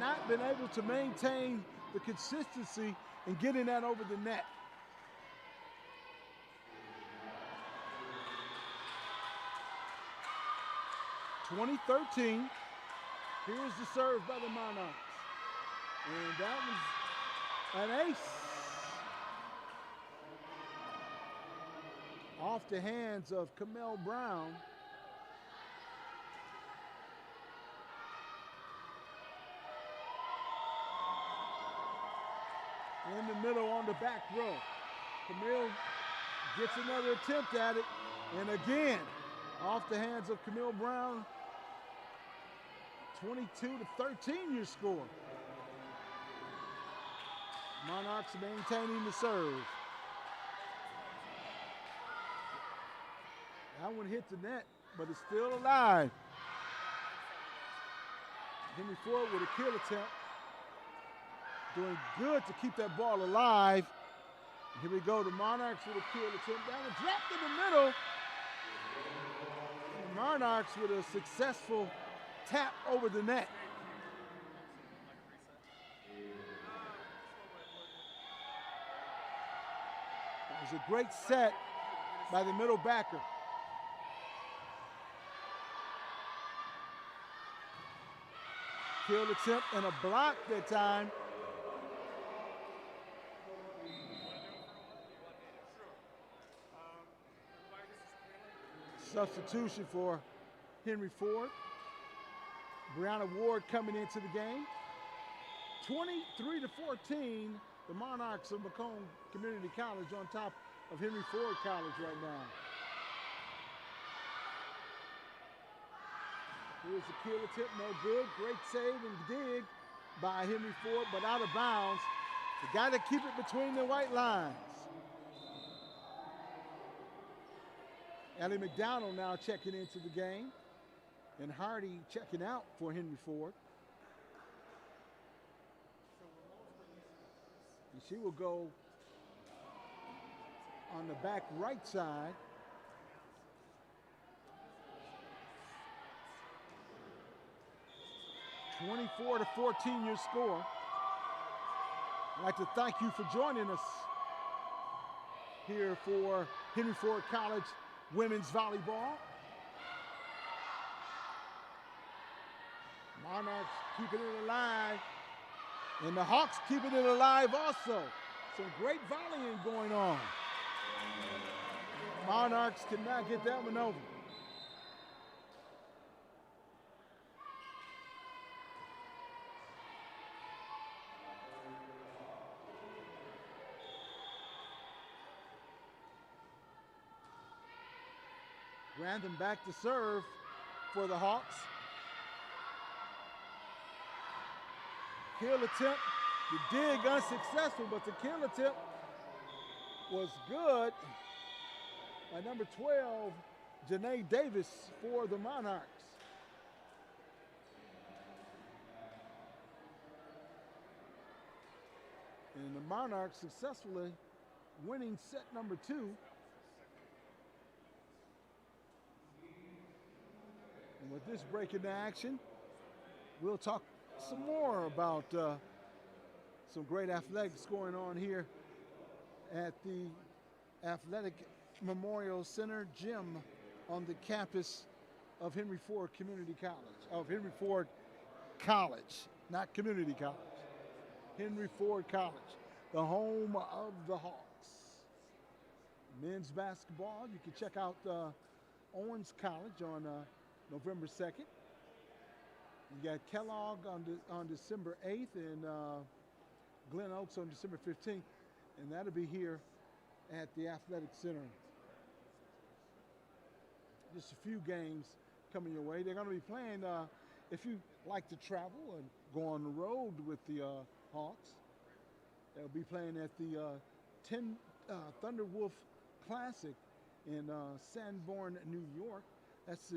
not been able to maintain the consistency in getting that over the net. (2013). Here's the serve by the Monarchs. And that was an ace. Off the hands of Camille Brown. In the middle on the back row. Camille gets another attempt at it. And again, off the hands of Camille Brown. 22-13 your score. Monarchs maintaining the serve. That one hit the net, but it's still alive. Henry Ford with a kill attempt. Doing good to keep that ball alive. Here we go, the Monarchs with a kill attempt. That one dropped in the middle. And the Monarchs with a successful tap over the net. That was a great set by the middle backer. Kill attempt and a block that time. Substitution for Henry Ford. Brianna Ward coming into the game. 23-14, the Monarchs of Macomb Community College on top of Henry Ford College right now. Here's the kill attempt, no good. Great save and dig by Henry Ford, but out of bounds. The guy to keep it between the white lines. Ellie McDonald now checking into the game. And Hardy checking out for Henry Ford. And she will go on the back right side. (24-14) your score. I'd like to thank you for joining us here for Henry Ford College women's volleyball. Monarchs keeping it alive, and the Hawks keeping it alive also. Some great volleying going on. Monarchs cannot get that one over. Grantham back to serve for the Hawks. Kill attempt, the dig unsuccessful, but the kill attempt was good by number 12, Janae Davis for the Monarchs. And the Monarchs successfully winning set number 2. And with this break into action, we'll talk some more about some great athletics going on here at the Athletic Memorial Center gym on the campus of Henry Ford Community College, of Henry Ford College, not community college. Henry Ford College, the home of the Hawks. Men's basketball, you can check out Owens College on November 2nd. You got Kellogg on December 8th and Glen Oaks on December 15th, and that'll be here at the Athletic Center. Just a few games coming your way. They're going to be playing, if you like to travel and go on the road with the Hawks, they'll be playing at the Thunderwolf Classic in Sanborn, New York. That's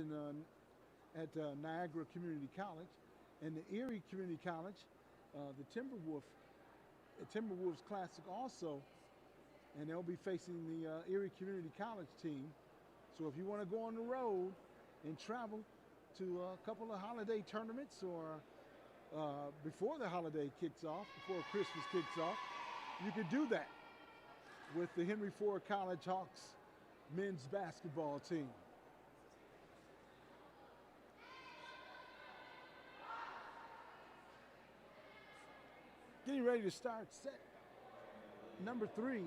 at Niagara Community College. And the Erie Community College, the Timberwolves Classic also, and they'll be facing the Erie Community College team. So if you want to go on the road and travel to a couple of holiday tournaments or before the holiday kicks off, before Christmas kicks off, you can do that with the Henry Ford College Hawks men's basketball team. Getting ready to start set number 3.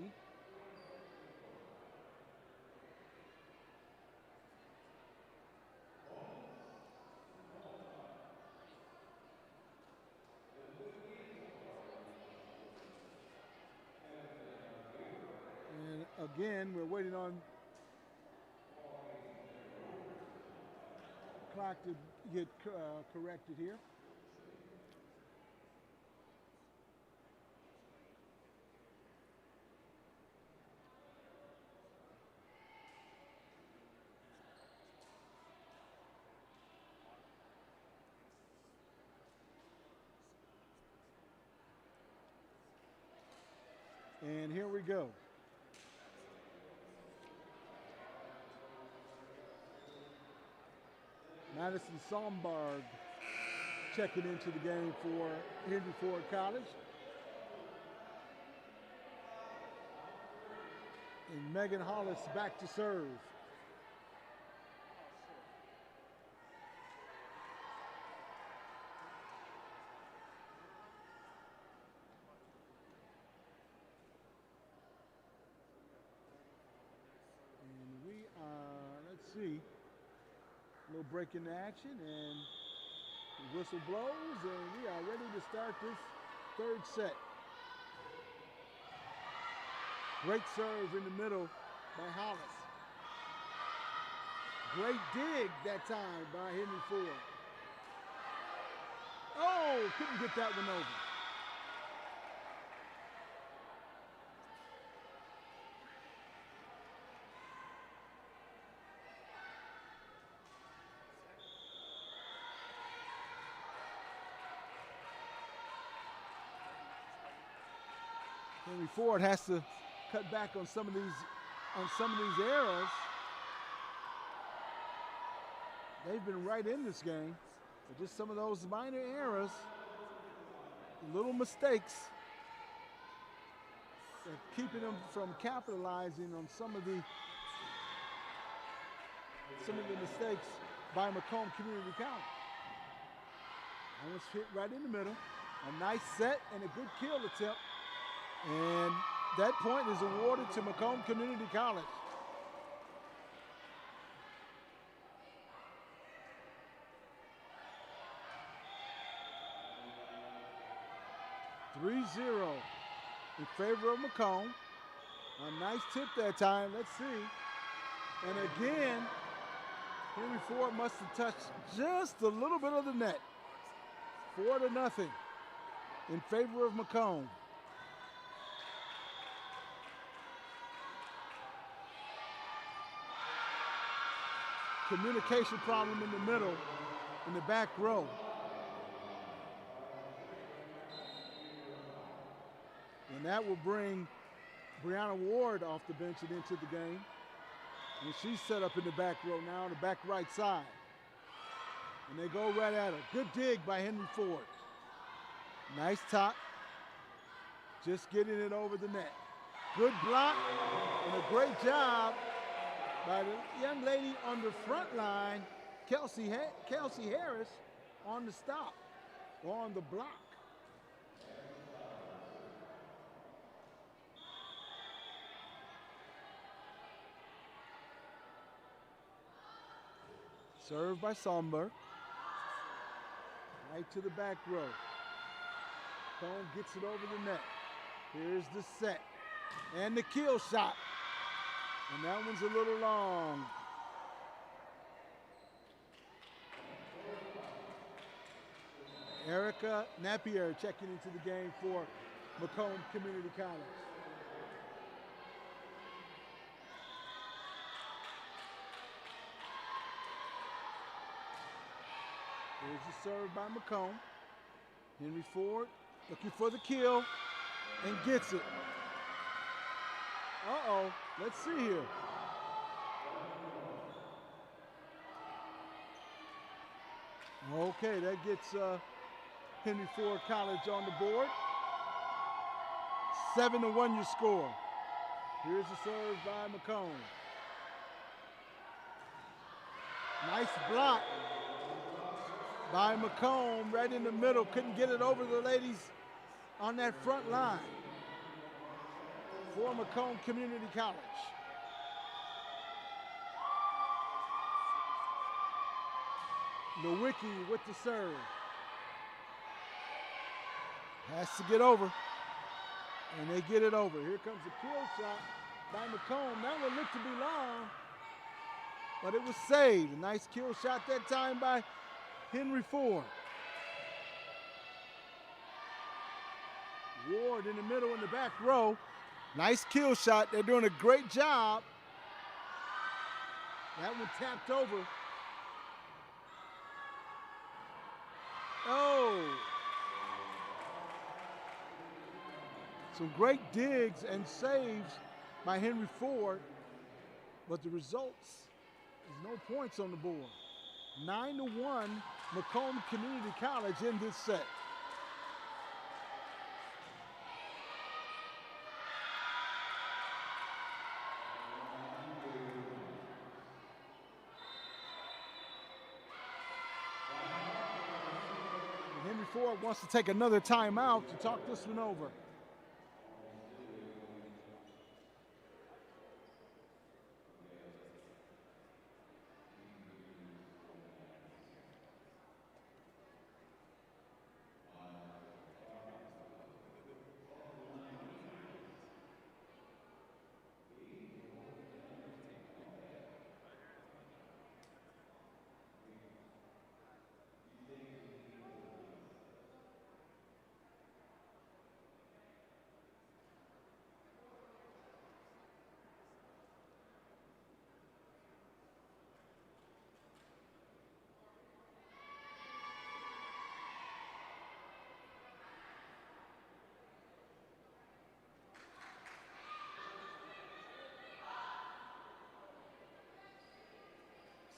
And again, we're waiting on the clock to get corrected here. And here we go. Madison Somberg checking into the game for Henry Ford College. And Megan Hollis back to serve. See, a little break in the action, and the whistle blows, and we are ready to start this third set. Great serve in the middle by Hollis. Great dig that time by Henry Ford. Oh, couldn't get that one over. Henry Ford has to cut back on some of these errors. They've been right in this game, but just some of those minor errors, little mistakes, keeping them from capitalizing on some of the mistakes by Macomb Community College. Almost hit right in the middle. A nice set and a good kill attempt. And that point is awarded to Macomb Community College. (3-0) in favor of Macomb. A nice tip that time. Let's see. And again, Henry Ford must have touched just a little bit of the net. 4-0 in favor of Macomb. Communication problem in the middle, in the back row. And that will bring Brianna Ward off the bench and into the game. And she's set up in the back row now on the back right side. And they go right at her. Good dig by Henry Ford. Nice top. Just getting it over the net. Good block and a great job by the young lady on the front line, Kelsey Harris, on the stop or on the block. Served by Somberg. Right to the back row. Cone gets it over the net. Here's the set. And the kill shot. And that one's a little long. Erica Napier checking into the game for Macomb Community College. Here's the serve by Macomb. Henry Ford looking for the kill and gets it. Uh-oh, let's see here. Okay, that gets Henry Ford College on the board. 7-1 your score. Here's the serve by Macomb. Nice block by Macomb right in the middle. Couldn't get it over the ladies on that front line for Macomb Community College. Nowicki with the serve. Has to get over. And they get it over. Here comes a kill shot by Macomb. That one looked to be long, but it was saved. A nice kill shot that time by Henry Ford. Ward in the middle in the back row. Nice kill shot. They're doing a great job. That one tapped over. Oh. Some great digs and saves by Henry Ford, but the results is no points on the board. 9-1 Macomb Community College in this set. And Henry Ford wants to take another timeout to talk this one over.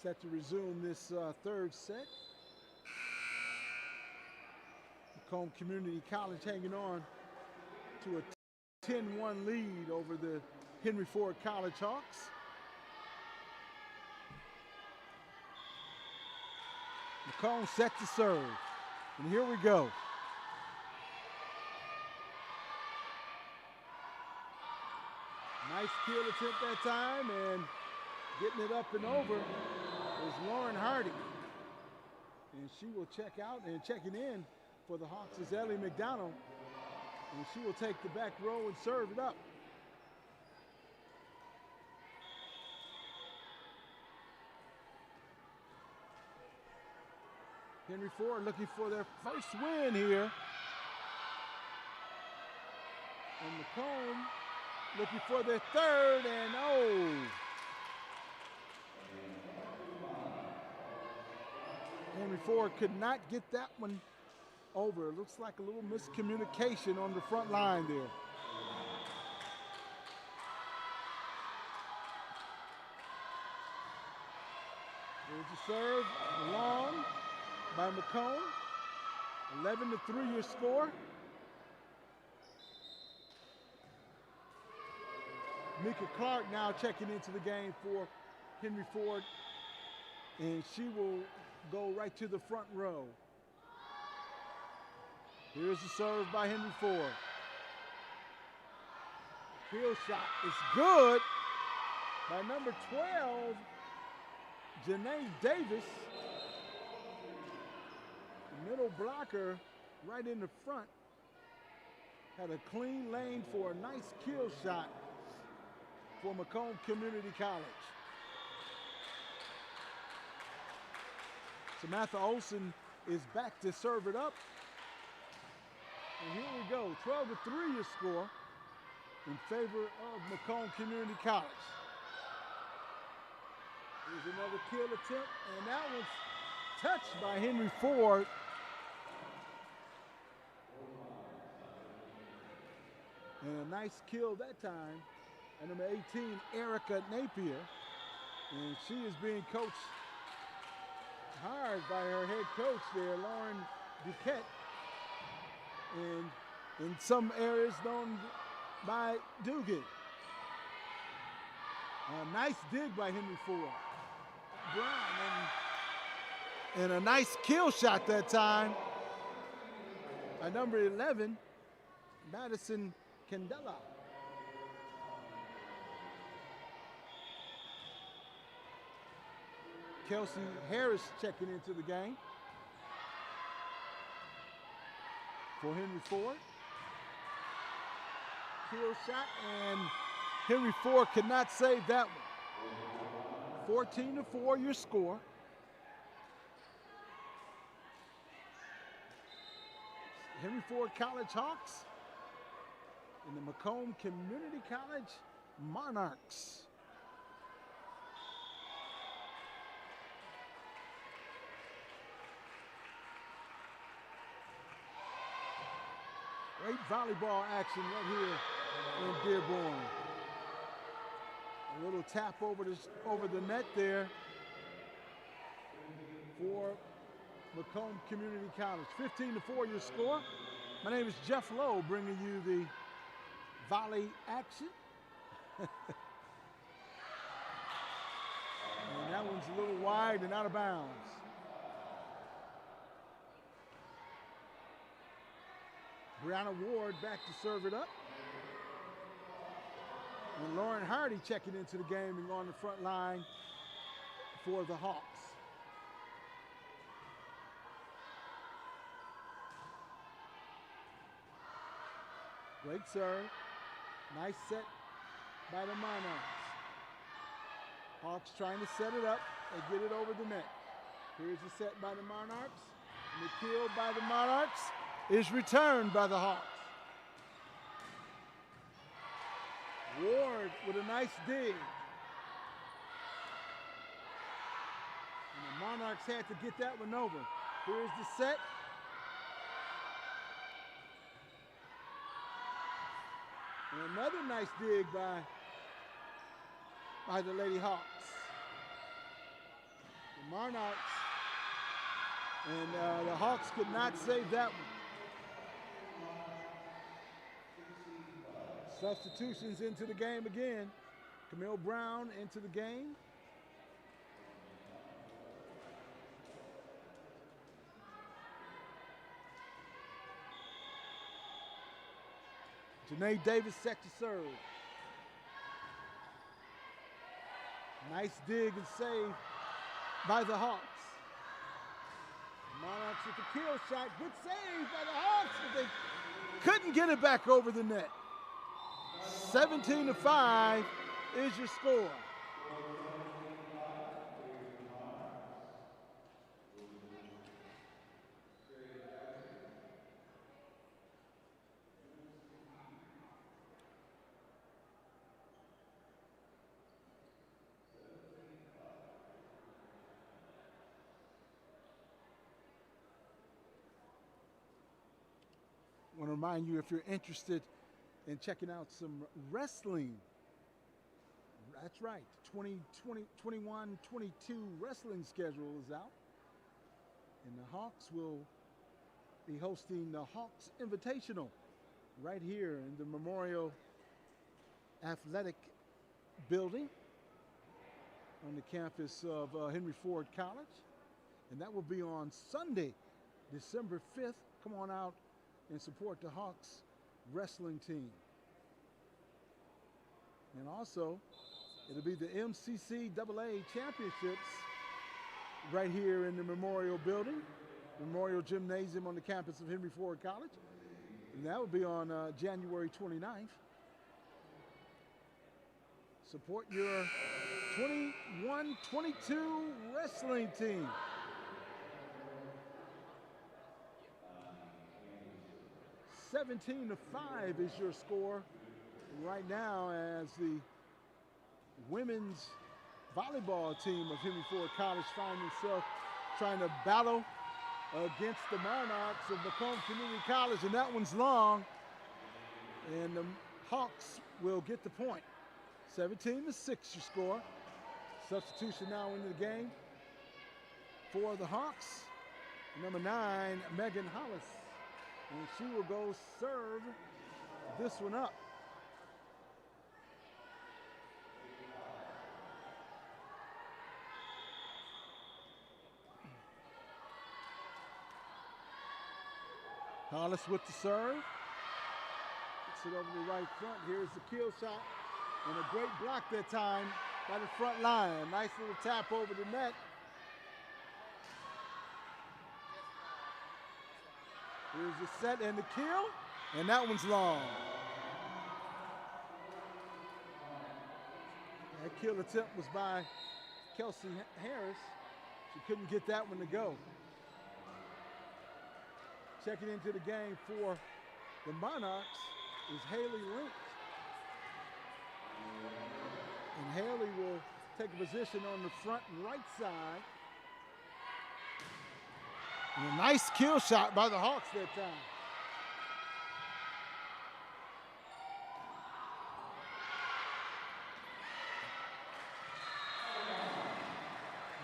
Set to resume this third set. Macomb Community College hanging on to a 10-1 lead over the Henry Ford College Hawks. Macomb set to serve. And here we go. Nice kill attempt that time, and getting it up and over is Lauren Hardy. And she will check out, and checking in for the Hawks is Ellie McDonald. And she will take the back row and serve it up. Henry Ford looking for their first win here. And Macomb looking for their third, and oh. Henry Ford could not get that one over. It looks like a little miscommunication on the front line there. Here's the serve, long by Macomb. 11-3 your score. Mika Clark now checking into the game for Henry Ford, and she will go right to the front row. Here's the serve by Henry Ford. Kill shot is good by number 12, Janae Davis. The middle blocker right in the front had a clean lane for a nice kill shot for Macomb Community College. Samantha Olson is back to serve it up. And here we go, 12-3 your score in favor of Macomb Community College. Here's another kill attempt, and that one's touched by Henry Ford. And a nice kill that time. And number 18, Erica Napier. And she is being coached hard by her head coach there, Lauren Duquette. And in some areas known by Dugan. A nice dig by Henry Ford. Brown and a nice kill shot that time by number 11, Madison Candela. Kelsey Harris checking into the game for Henry Ford. Kill shot, and Henry Ford could not save that one. 14-4 your score. Henry Ford College Hawks and the Macomb Community College Monarchs. Great volleyball action right here in Dearborn. A little tap over the net there for Macomb Community College. 15-4 your score. My name is Jeff Lowe, bringing you the volley action. And that one's a little wide and out of bounds. Brianna Ward back to serve it up. And Lauren Hardy checking into the game and on the front line for the Hawks. Great serve. Nice set by the Monarchs. Hawks trying to set it up and get it over the net. Here's the set by the Monarchs. And the kill by the Monarchs is returned by the Hawks. Ward with a nice dig. And the Monarchs had to get that one over. Here's the set. And another nice dig by the Lady Hawks. The Monarchs and the Hawks could not save that one. Substitutions into the game again. Camille Brown into the game. Janae Davis set to serve. Nice dig and save by the Hawks. Monarchs with the kill shot. Good save by the Hawks, but they couldn't get it back over the net. 17-5 is your score. want to remind you, if you're interested in checking out some wrestling, that's right, 21, 22 wrestling schedule is out. And the Hawks will be hosting the Hawks Invitational right here in the Memorial Athletic Building on the campus of Henry Ford College. And that will be on Sunday, December 5th. Come on out and support the Hawks wrestling team. And also, it'll be the MCCAA Championships right here in the Memorial Building, Memorial Gymnasium on the campus of Henry Ford College. And that will be on January 29th. Support your 21-22 wrestling team. (17-5) is your score right now, as the women's volleyball team of Henry Ford College find themselves trying to battle against the Monarchs of Macomb Community College, and that one's long, and the Hawks will get the point. 17-6 your score. Substitution now into the game for the Hawks. Number 9, Megan Hollis, and she will go serve this one up. Hollis with the serve. Gets it over the right front. Here's the kill shot. And a great block that time by the front line. Nice little tap over the net. Here's the set and the kill. And that one's long. That kill attempt was by Kelsey Harris. She couldn't get that one to go. Checking into the game for the Monarchs is Haley Link. And Haley will take a position on the front right side. And a nice kill shot by the Hawks that time.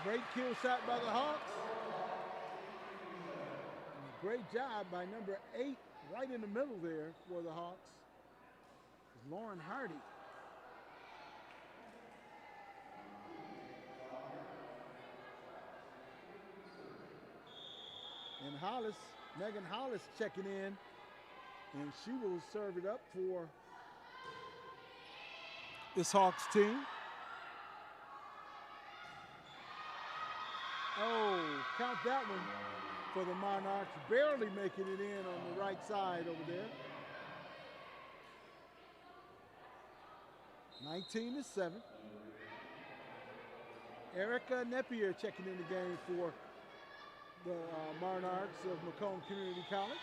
Great kill shot by the Hawks. Great job by number 8, right in the middle there for the Hawks, is Lauren Hardy. And Hollis, Megan Hollis checking in, and she will serve it up for this Hawks team. Oh, count that one for the Monarchs, barely making it in on the right side over there. 19-7. Erica Napier checking in the game for the Monarchs of Macomb Community College.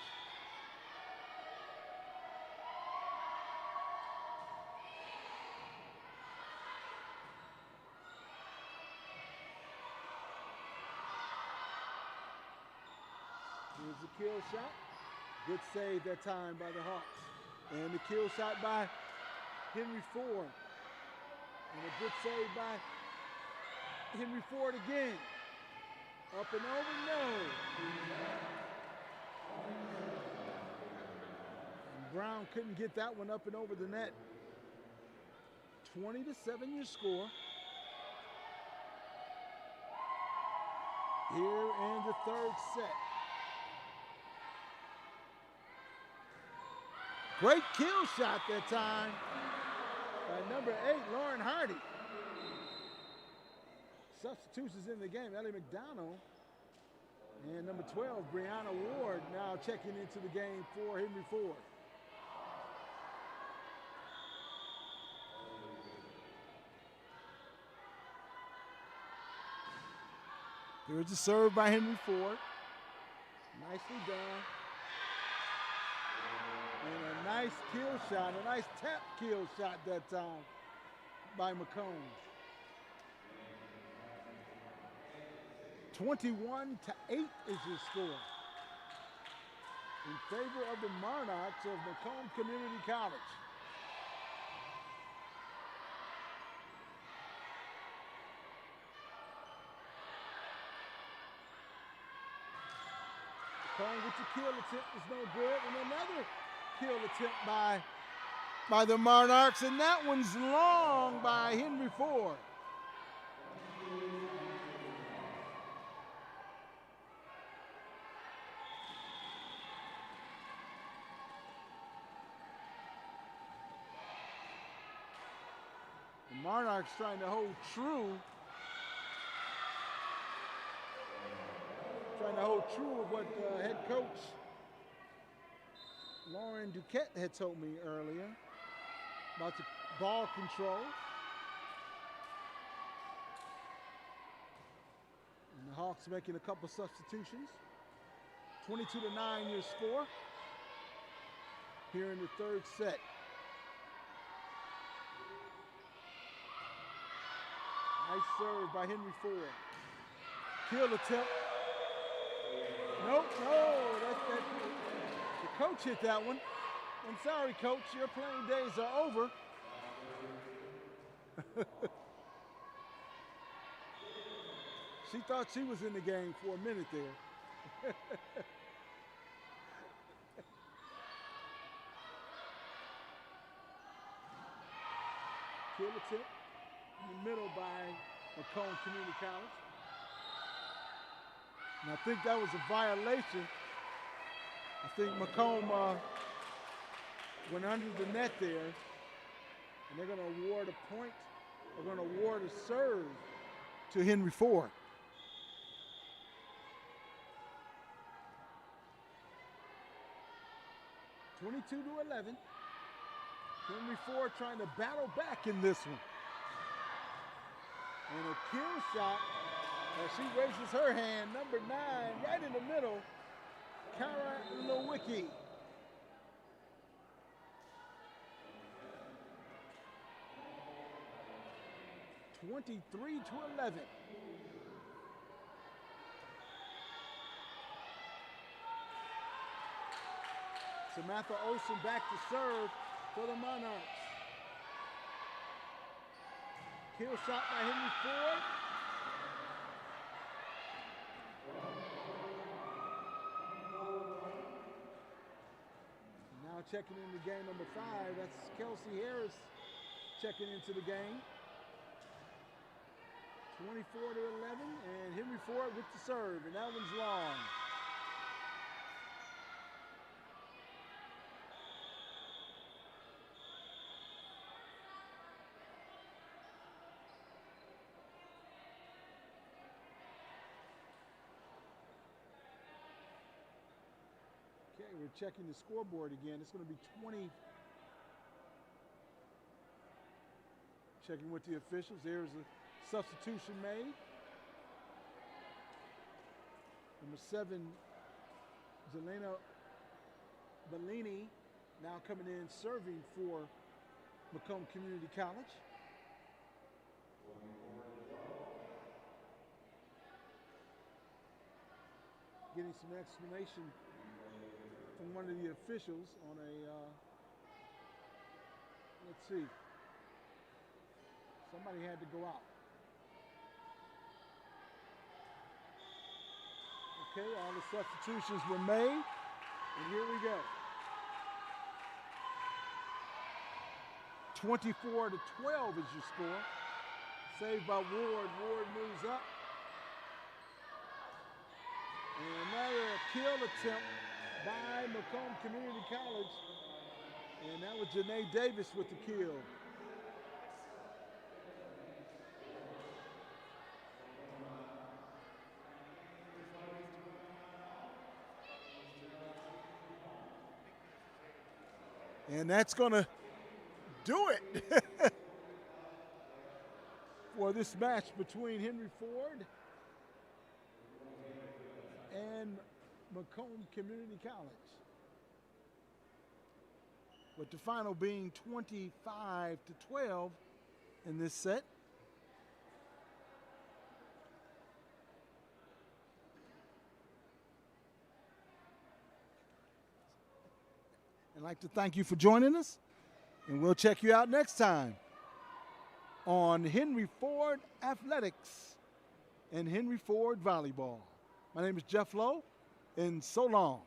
Here's the kill shot. Good save that time by the Hawks. And the kill shot by Henry Ford. And a good save by Henry Ford again. Up and over, no. And Brown couldn't get that one up and over the net. 20-7 your score. Here in the third set. Great kill shot that time by number 8, Lauren Hardy. Substitutions in the game, Ellie McDonald and number 12, Brianna Ward, now checking into the game for Henry Ford. Here's the serve by Henry Ford. Nicely done. And a nice kill shot, a nice tap kill shot that time by Macomb. 21-8 is your score. in favor of the Monarchs of Macomb Community College. Macomb with the kill attempt is no good, and another kill attempt by the Monarchs, and that one's long by Henry Ford. The Monarchs trying to hold true. Trying to hold true of what head coach Lauren Duquette had told me earlier about the ball control. And the Hawks making a couple substitutions. 22-9 your score here in the third set. Nice serve by Henry Ford. Kill attempt. Nope, no, the coach hit that one. I'm sorry, coach, your playing days are over. She thought she was in the game for a minute there. Kill attempt in the middle by Macomb Community College. And I think that was a violation. I think Macomb went under the net there, and they're going to award a point. They're going to award a serve to Henry Ford. (22-11). Henry Ford trying to battle back in this one. And a kill shot as she raises her hand, number 9, right in the middle, Kara Lewicki. (23-11). Samantha Olsen back to serve for the Monarchs. Kill shot by Henry Ford. Now checking into game number 5, that's Kelsey Harris checking into the game. 24-11, and Henry Ford with the serve, and that one's long. Okay, we're checking the scoreboard again. It's going to be 20. Checking with the officials. There's a substitution made. Number 7, Zelena Bellini, now coming in serving for Macomb Community College. Getting some explanation from one of the officials on a, let's see, somebody had to go out. Okay, all the substitutions were made, and here we go. 24-12 is your score. Saved by Ward. Ward moves up. And another kill attempt by Macomb Community College. And that was Janae Davis with the kill. And that's going to do it for this match between Henry Ford and Macomb Community College. With the final being 25-12 in this set. I'd like to thank you for joining us, and we'll check you out next time on Henry Ford Athletics and Henry Ford Volleyball. My name is Jeff Lowe, and so long.